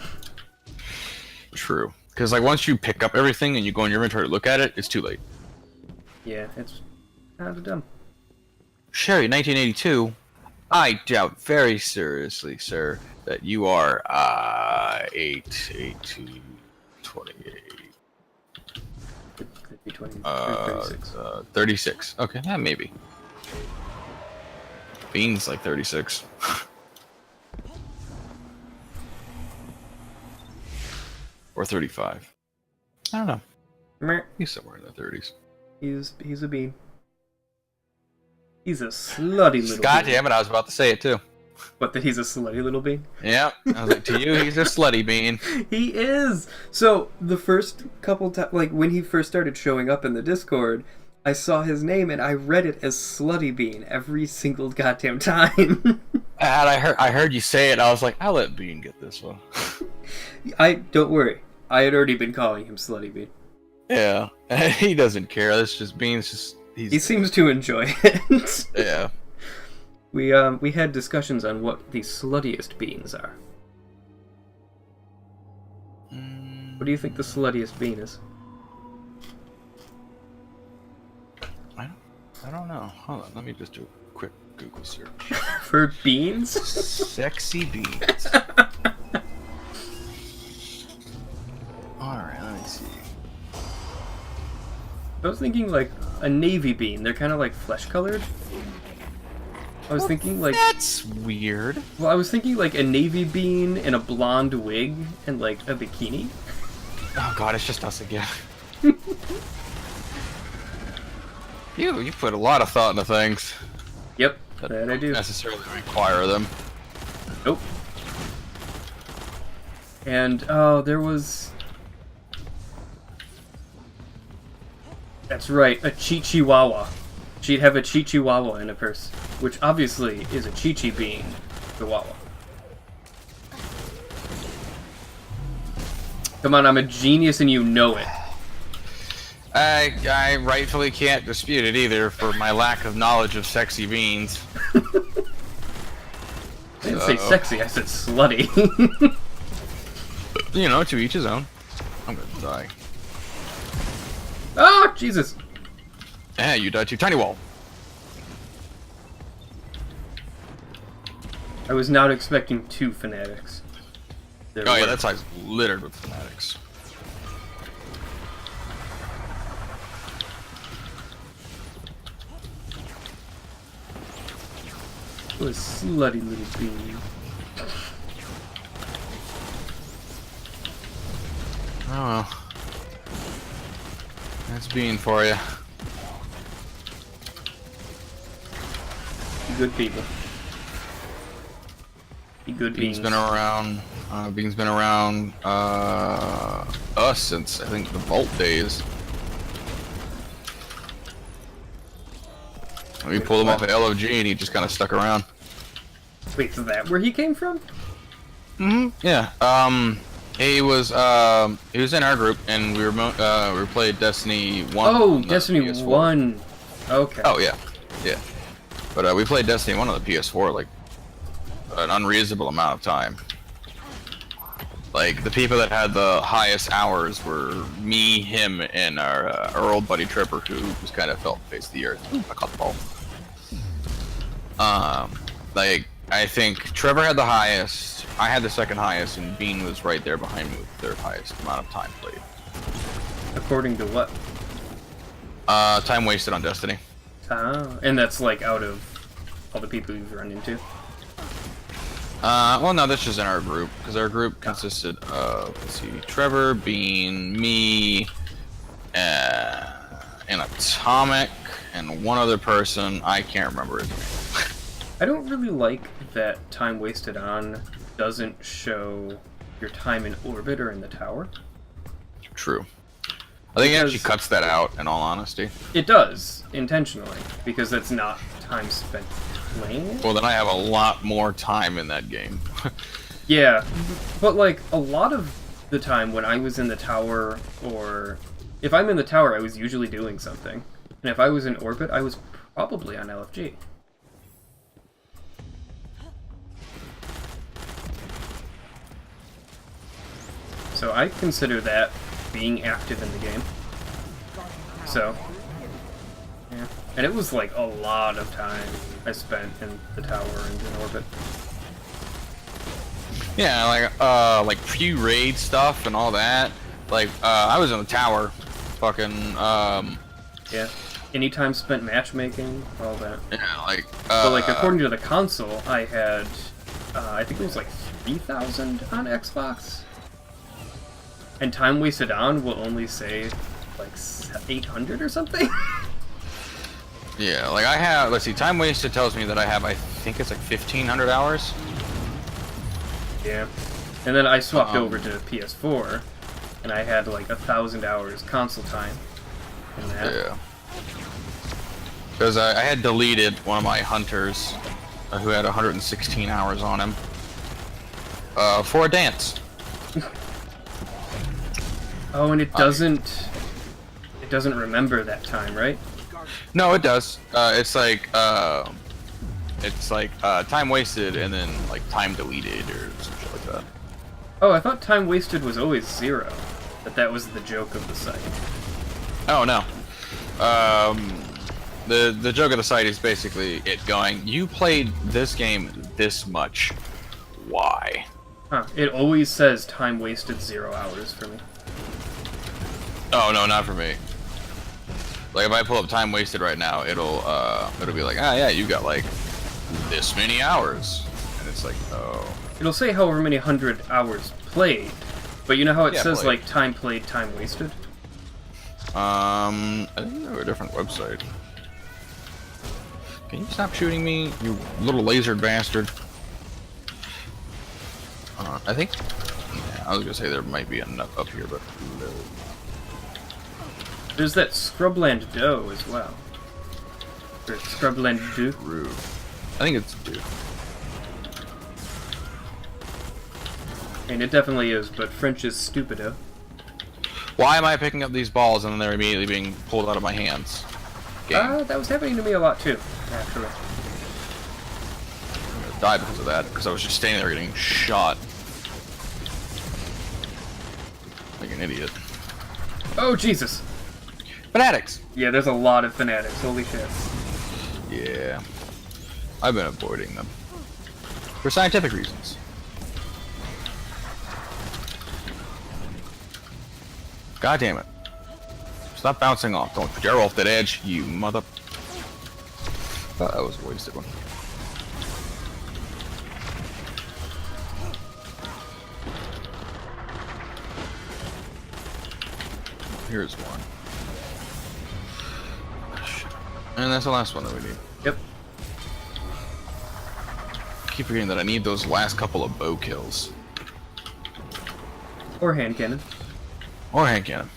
True. Because like once you pick up everything and you go in your inventory to look at it, it's too late. Yeah, it's kind of dumb. Sherry, 1982. I doubt very seriously, sir, that you are 88228. 50, 20, 36. 36. Okay, yeah, maybe. Bean's like 36. Or 35. I don't know. Meh. He's somewhere in the 30s. He's a bean. He's a slutty little God bean. damn it, I was about to say it too. What, that he's a slutty little bean? Yeah, I was like, to you, he's a slutty bean. He is! So, the first couple times, like, when he first started showing up in the Discord, I saw his name and I read it as Slutty Bean every single goddamn time. And I heard you say it, and I was like, I'll let Bean get this one. Don't worry. I had already been calling him Slutty Bean. Yeah, he doesn't care. That's just Bean's just... He seems to enjoy it. Yeah. We had discussions on what the sluttiest beans are. What do you think the sluttiest bean is? I don't know. Hold on, let me just do a quick Google search. For beans? Sexy beans. Alright, let me see. I was thinking like a navy bean. They're kind of like flesh colored. I was thinking like... That's weird. Well, I was thinking like a navy bean and a blonde wig and like a bikini. Oh god, it's just us again. You put a lot of thought into things. Yep, That that I do. don't necessarily require them. Nope. And, oh, there was... That's right, a Chihuahua. She'd have a Chihuahua in a purse, which obviously is a Chi being Chihuahua. Come on, I'm a genius and you know it. I rightfully can't dispute it either for my lack of knowledge of sexy beans. I didn't say sexy, I said slutty. You know, to each his own. I'm gonna die. Oh, Jesus! Yeah, you died too. Tiny wall. I was not expecting 2 fanatics. There Oh yeah, were. that side's littered with fanatics. What a slutty little bean. Oh well. That's bean for you. Be good people. Be good beans. Bean's been around. Bean's been around us since I think the Vault days. We pulled him off of LOG and he just kind of stuck around. Wait, is that where he came from? Yeah. He was in our group and we were playing Destiny 1. Oh, on the Destiny PS4. 1. Okay. Oh yeah, yeah. But we played Destiny 1 on the PS4 like an unreasonable amount of time. Like the people that had the highest hours were me, him, and our old buddy Trevor, who just kind of felt the face of the earth. I caught the ball. Like I think Trevor had the highest, I had the second highest, and Bean was right there behind me with their highest amount of time played. According to what? Time wasted on Destiny. Ah, and that's like out of all the people you've run into? Well, no, that's just in our group, because our group consisted of, let's see, Trevor, Bean, me, an Atomic, and one other person. I can't remember his name. I don't really like that time wasted on doesn't show your time in orbit or in the tower. True. I think it actually cuts that out, in all honesty. It does, intentionally, because that's not time spent playing it. Well, then I have a lot more time in that game. Yeah, but like a lot of the time when I was in the tower, or if I'm in the tower, I was usually doing something. And if I was in orbit, I was probably on LFG. So I consider that being active in the game. So, yeah. And it was like a lot of time I spent in the tower and in orbit. Yeah, like pre-raid stuff and all that. Like, I was in the tower fucking Yeah. Any time spent matchmaking, all that. yeah, like But like according to the console, I had I think it was like 3,000 on Xbox. And time wasted on will only say like 800 or something. yeah, like I have. Let's see, time wasted tells me that I have. I think it's like 1,500 hours. Yeah. And then I swapped over to PS4, and I had like 1,000 hours console time in that. Yeah. Because I had deleted one of my hunters who had 116 hours on him for a dance. Oh, and it doesn't remember that time, right? No, it does. It's like time wasted and then like time deleted or something like that. Oh, I thought time wasted was always 0. That was the joke of the site. Oh no. The joke of the site is basically it going, you played this game this much. Why? Huh. It always says time wasted 0 hours for me. Oh no, not for me. Like if I pull up time wasted right now, it'll be like, ah yeah, you got like this many hours. And it's like, oh. It'll say however many 100 hours played, but you know how it Yeah, says played. like time played, time wasted? I think they have a different website. Can you stop shooting me, you little lasered bastard? I think. Yeah, I was gonna say there might be enough up here, but no. There's that Scrubland Doe as well. Or Scrubland Do. True. I think it's two. And it definitely is, but French is stupido. Why am I picking up these balls and then they're immediately being pulled out of my hands? Game. That was happening to me a lot too, actually. I'm gonna die because of that, because I was just standing there getting shot. Like an idiot. Oh, Jesus! Fanatics! Yeah, there's a lot of fanatics, holy shit. Yeah. I've been avoiding them. For scientific reasons. God damn it. Stop bouncing off. Don't dare off that edge, you mother... Thought that was a wasted one. Here's one. And that's the last one that we need. Yep. Keep forgetting that I need those last couple of bow kills. Or hand cannon. Or hand cannon.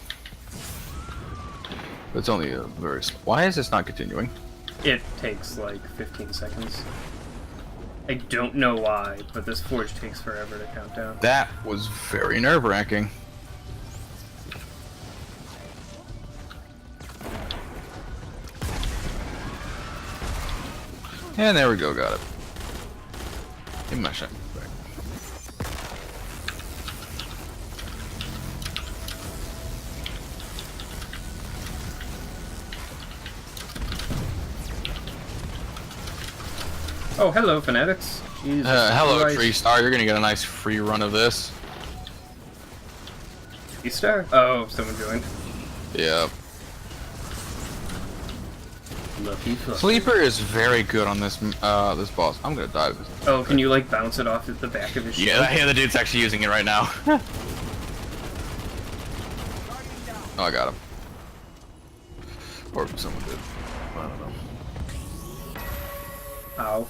But it's only a very small... Why is this not continuing? It takes like 15 seconds. I don't know why, but this forge takes forever to count down. That was very nerve-wracking. And there we go, got it. Give me my shot back. Oh, hello, fanatics. Jesus Hello, Christ. Tree Star. You're gonna get a nice free run of this. Star? Oh, someone joined. Yep. Lucky fuck. Sleeper is very good on this this boss. I'm gonna die with this. Oh, can you like bounce it off at the back of his shield? Yeah, the dude's actually using it right now. Oh, I got him. Or someone did. I don't know. Ow.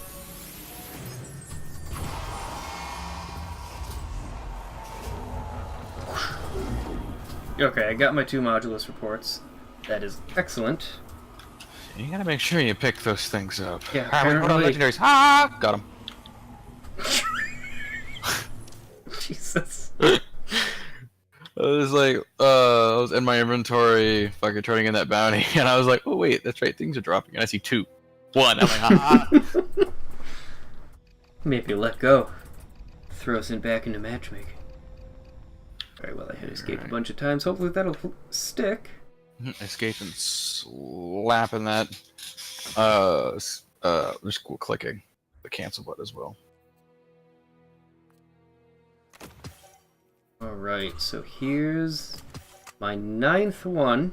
Okay, I got my 2 modulus reports. That is excellent. You gotta make sure you pick those things up. Yeah, Alright, what are apparently- legendaries? Ah, got him. Jesus. I was like, I was in my inventory, fucking turning in that bounty, and I was like, oh wait, that's right, things are dropping, and I see 2. 1, I'm like, ah. Maybe let go. Throw us in back into matchmaking. Alright, well I had escaped a bunch of times. Hopefully that'll stick. Escaping, slapping that, just cool clicking the cancel button as well. Alright, so here's my 9th one.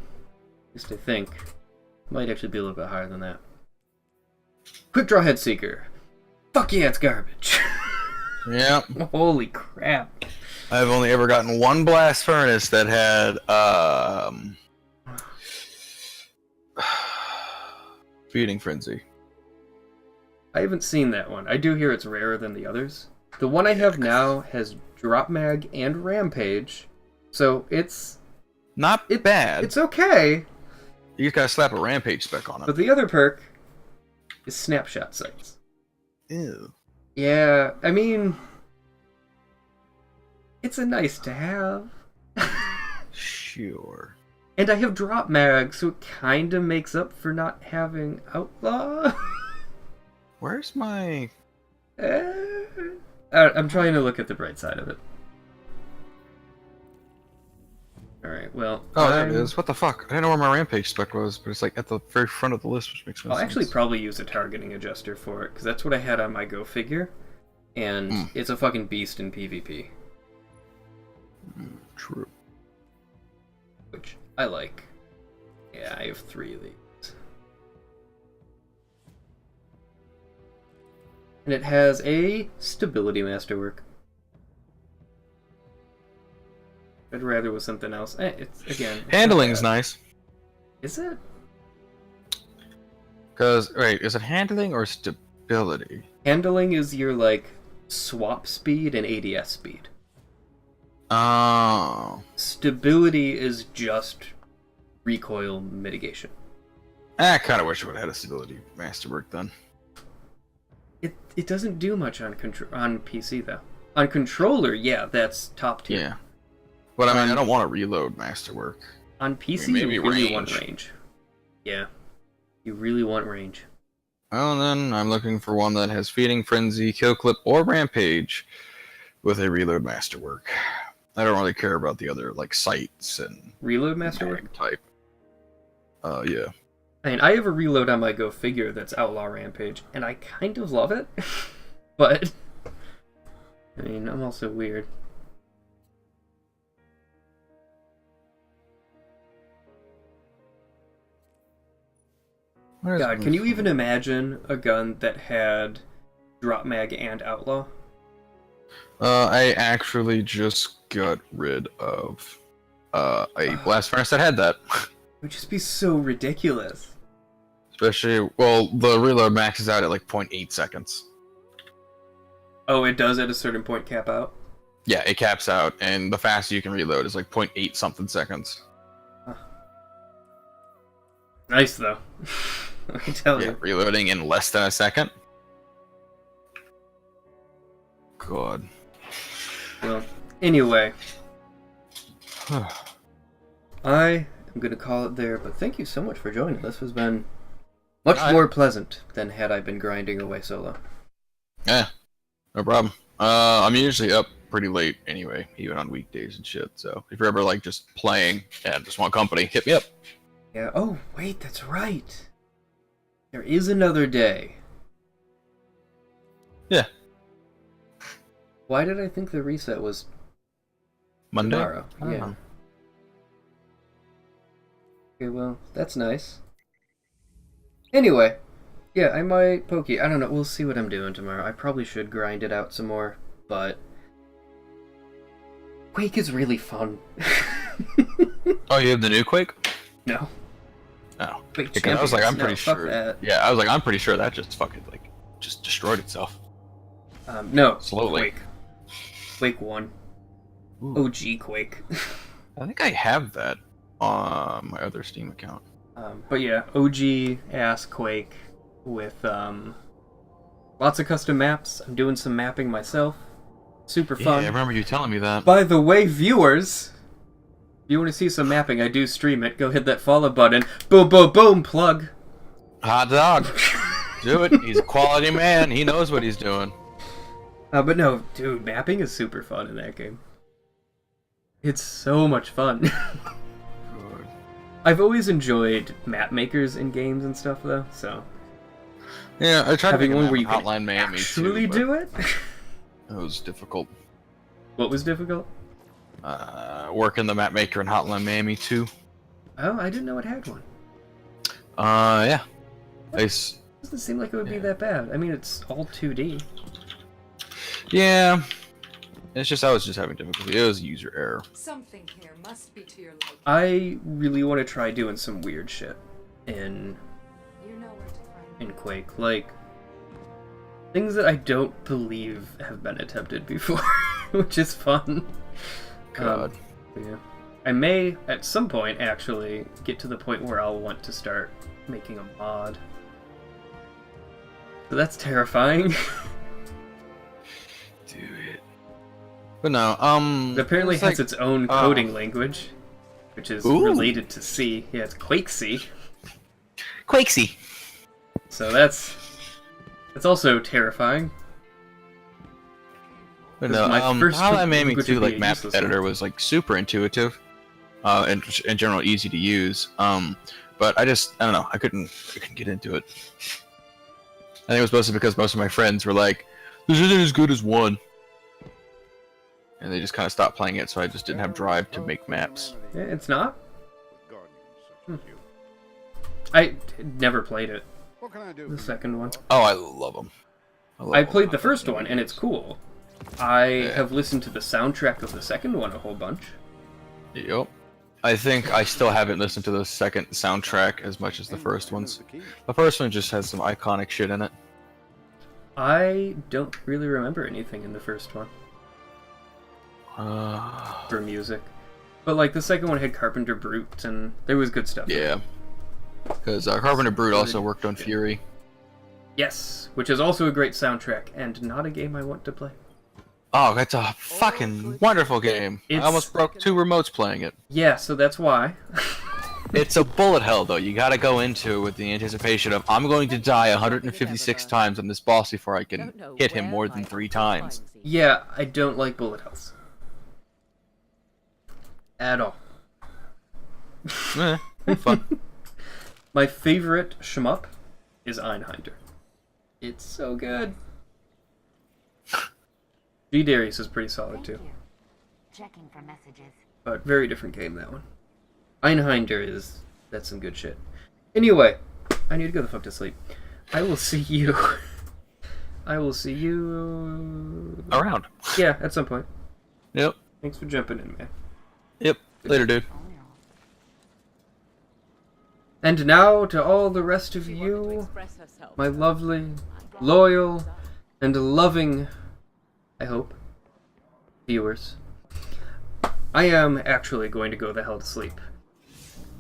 least I think. Might actually be a little bit higher than that. Quick Draw Head Seeker. Fuck yeah, it's garbage. Yeah. Holy crap. I've only ever gotten one blast furnace that had feeding frenzy. I haven't seen that one. I do hear it's rarer than the others. The one I have now has Drop Mag and Rampage, so it's not bad. It's okay. You just gotta slap a Rampage spec on it. But the other perk is Snapshot Sights. Ew. Yeah, I mean, it's a nice to have. Sure. And I have Drop Mag, so it kind of makes up for not having Outlaw. Where's my... I'm trying to look at the bright side of it. Alright, well... Oh, there it is. What the fuck? I didn't know where my Rampage spec was, but it's like at the very front of the list, which makes no sense. I'll actually probably use a targeting adjuster for it, because that's what I had on my Go figure. And it's a fucking beast in PvP. True. Which I like. Yeah, I have 3 of these. And it has a stability masterwork. I'd rather it was something else. It's again. Handling's nice. Is it? Because wait, is it handling or stability? Handling is your like swap speed and ADS speed. Oh. Stability is just recoil mitigation. I kind of wish it would have had a stability masterwork then. It doesn't do much on PC though. On controller, yeah, that's top tier. Yeah. But I mean, I don't want to reload masterwork. On PC, I mean, maybe you really range. want range. Yeah. You really want range. Well, then I'm looking for one that has Feeding Frenzy, Kill Clip, or Rampage with a reload masterwork. I don't really care about the other like sights and reload masterwork type. Yeah. I mean, I have a reload on my Go figure that's Outlaw Rampage, and I kind of love it. But I mean, I'm also weird. God, can you even imagine a gun that had Drop Mag and Outlaw? I actually just got rid of a blast furnace that had that. It would just be so ridiculous. Especially, well, the reload maxes out at like 0.8 seconds. Oh, it does at a certain point cap out? Yeah, it caps out, and the fastest you can reload is like 0.8 something seconds. Huh. Nice, though. I can tell you. Reloading in less than a second? God. Well, anyway. I am going to call it there, but thank you so much for joining. This has been much more pleasant than had I been grinding away solo. Yeah, no problem. I'm usually up pretty late anyway, even on weekdays and shit, so if you're ever like just playing and just want company, hit me up. Yeah, oh, wait, that's right. There is another day. Yeah. Why did I think the reset was Monday? Tomorrow? Yeah. Okay, well, that's nice. Anyway, yeah, I might poke you. I don't know, we'll see what I'm doing tomorrow. I probably should grind it out some more, but Quake is really fun. Oh, you have the new Quake? No. Oh. Quake Because I was like, I'm pretty fuck sure. that. Yeah, I was like, I'm pretty sure that just fucking like just destroyed itself. No. Slowly. Quake 1. Ooh. OG Quake. I think I have that on my other Steam account. But yeah, OG ass Quake with lots of custom maps. I'm doing some mapping myself. Super fun. Yeah, I remember you telling me that. By the way, viewers, if you want to see some mapping, I do stream it. Go hit that follow button. Boom, boom, boom, plug. Hot dog. Do it. He's a quality man. He knows what he's doing. But no, dude, mapping is super fun in that game. It's so much fun. I've always enjoyed map makers in games and stuff, though, so... Yeah, I tried having to one make where you can Hotline Miami actually too, do it? It was difficult. What was difficult? Working the map maker in Hotline Miami 2. Oh, I didn't know it had one. Yeah. Nice. Doesn't seem like it would be that bad. I mean, it's all 2D. Yeah. It's just I was just having difficulty. It was user error. Something here must be to your liking. I really want to try doing some weird shit in You know where to find me. Quake, like things that I don't believe have been attempted before, which is fun. God. Yeah. I may, at some point, actually get to the point where I'll want to start making a mod. So that's terrifying. Do it. But no, It apparently it's has like- its own coding language, which is Ooh. related to C. Yeah, it's Quake C. Quakesy. So that's also terrifying. But This no, is my first how I'm aiming language to would be like map useless editor was like super intuitive, and in general easy to use. But I don't know, I couldn't get into it. I think it was mostly because most of my friends were like, "This isn't as good as 1," and they just kind of stopped playing it. So I just didn't have drive to make maps. Yeah, it's not? With guardians such as you. I never played it, What can I do? the for you? second one. Oh, I love them. I played the first one, and it's cool. I Yeah. have listened to the soundtrack of the second one a whole bunch. Yep. I think I still haven't listened to the second soundtrack as much as the first ones. The first one just has some iconic shit in it. I don't really remember anything in the first one Uh, for music. But, like, the second one had Carpenter Brute, and there was good stuff. yeah. Because Carpenter Brute also worked on Fury. Yes, which is also a great soundtrack, and not a game I want to play. Oh, that's a fucking wonderful game. I It's- almost broke 2 remotes playing it. Yeah, so that's why. It's a bullet hell, though. You gotta go into it with the anticipation of, I'm going to die 156 times on this boss before I can hit him more than 3 times. Yeah, I don't like bullet hells. At all. Fun. My favorite shmup is Einhinder. It's so good. G Darius is pretty solid too, Checking for messages. but very different game, that one. Einhinder that's some good shit. Anyway, I need to go the fuck to sleep. I will see you. I will see you Around. Yeah, at some point. Yep. Thanks for jumping in, man. Yep. Later, dude. And now to all the rest of you, my lovely, loyal, and loving, I hope, viewers. I am actually going to go the hell to sleep.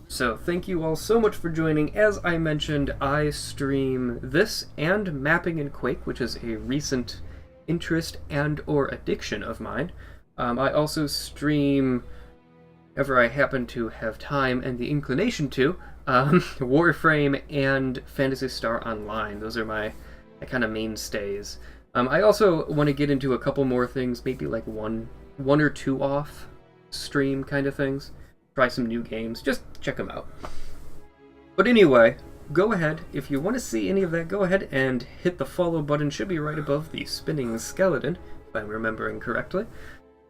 So thank you all so much for joining. As I mentioned, I stream this and Mapping in Quake, which is a recent interest and or addiction of mine. I also stream, whenever I happen to have time and the inclination to, Warframe and Phantasy Star Online. Those are my kind of mainstays. I also want to get into a couple more things, maybe like one or two off stream kind of things. Try some new games, just check them out. But anyway, go ahead, if you want to see any of that, go ahead and hit the follow button. Should be right above the spinning skeleton, if I'm remembering correctly.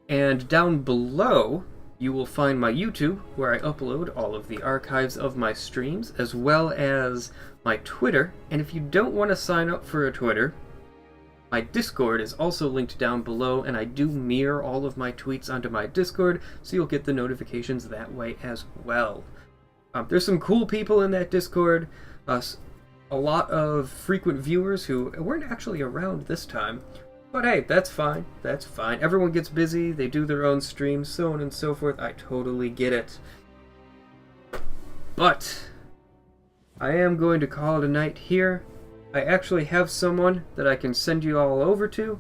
And down below, you will find my YouTube, where I upload all of the archives of my streams, as well as my Twitter. And if you don't want to sign up for a Twitter, my Discord is also linked down below, and I do mirror all of my tweets onto my Discord, so you'll get the notifications that way as well. There's some cool people in that Discord, a lot of frequent viewers who weren't actually around this time. But hey, that's fine, that's fine. Everyone gets busy, they do their own streams, so on and so forth. I totally get it. But I am going to call it a night here. I actually have someone that I can send you all over to.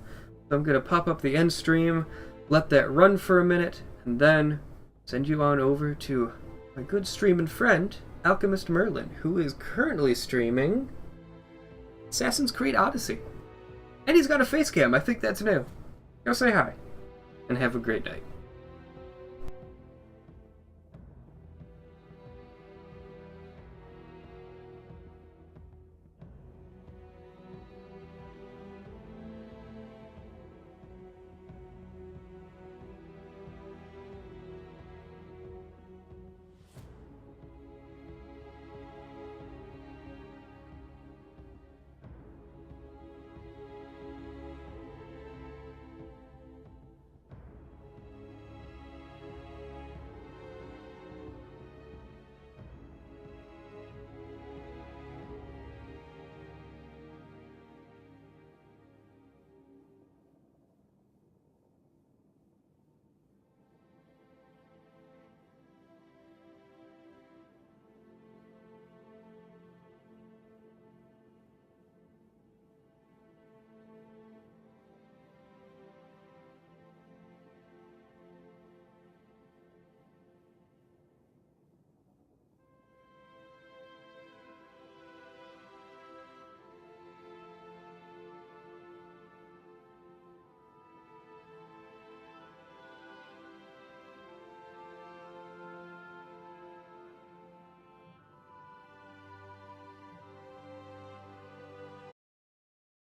So I'm going to pop up the end stream, let that run for a minute, and then send you on over to my good streaming friend, Alchemist Merlin, who is currently streaming Assassin's Creed Odyssey. And he's got a face cam. I think that's new. Go say hi. And have a great night.